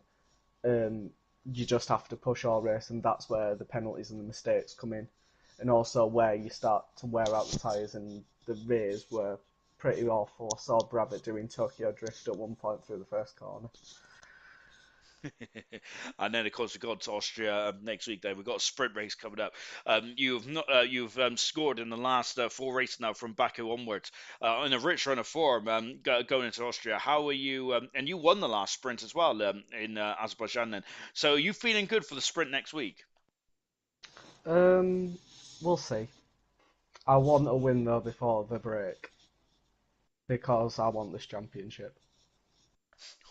um, you just have to push all race, and that's where the penalties and the mistakes come in. and also where you start to wear out the tyres, and the rears were pretty awful. I saw Brabbit doing Tokyo Drift at one point through the first corner. And then, of course, we've got to Austria next week. Then we've got a sprint race coming up. You've not you've scored in the last 4 races now from Baku onwards in a rich run of form going into Austria. How are you? And you won the last sprint as well in Azerbaijan. Then, so are you feeling good for the sprint next week? We'll see. I want a win though before the break because I want this championship.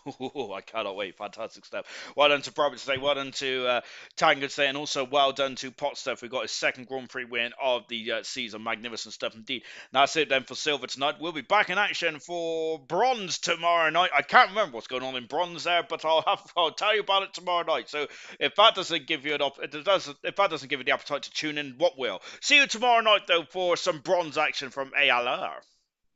Ooh, I cannot wait. Fantastic stuff. Well done to Brabant today. Well done to Tango today. And also well done to Potstuff, who got his second Grand Prix win of the season. Magnificent stuff indeed. That's it then for silver tonight. We'll be back in action for bronze tomorrow night. I can't remember what's going on in bronze there, but I'll tell you about it tomorrow night. So if that doesn't give you if that doesn't give you the appetite to tune in, what will? See you tomorrow night though for some bronze action from ALR.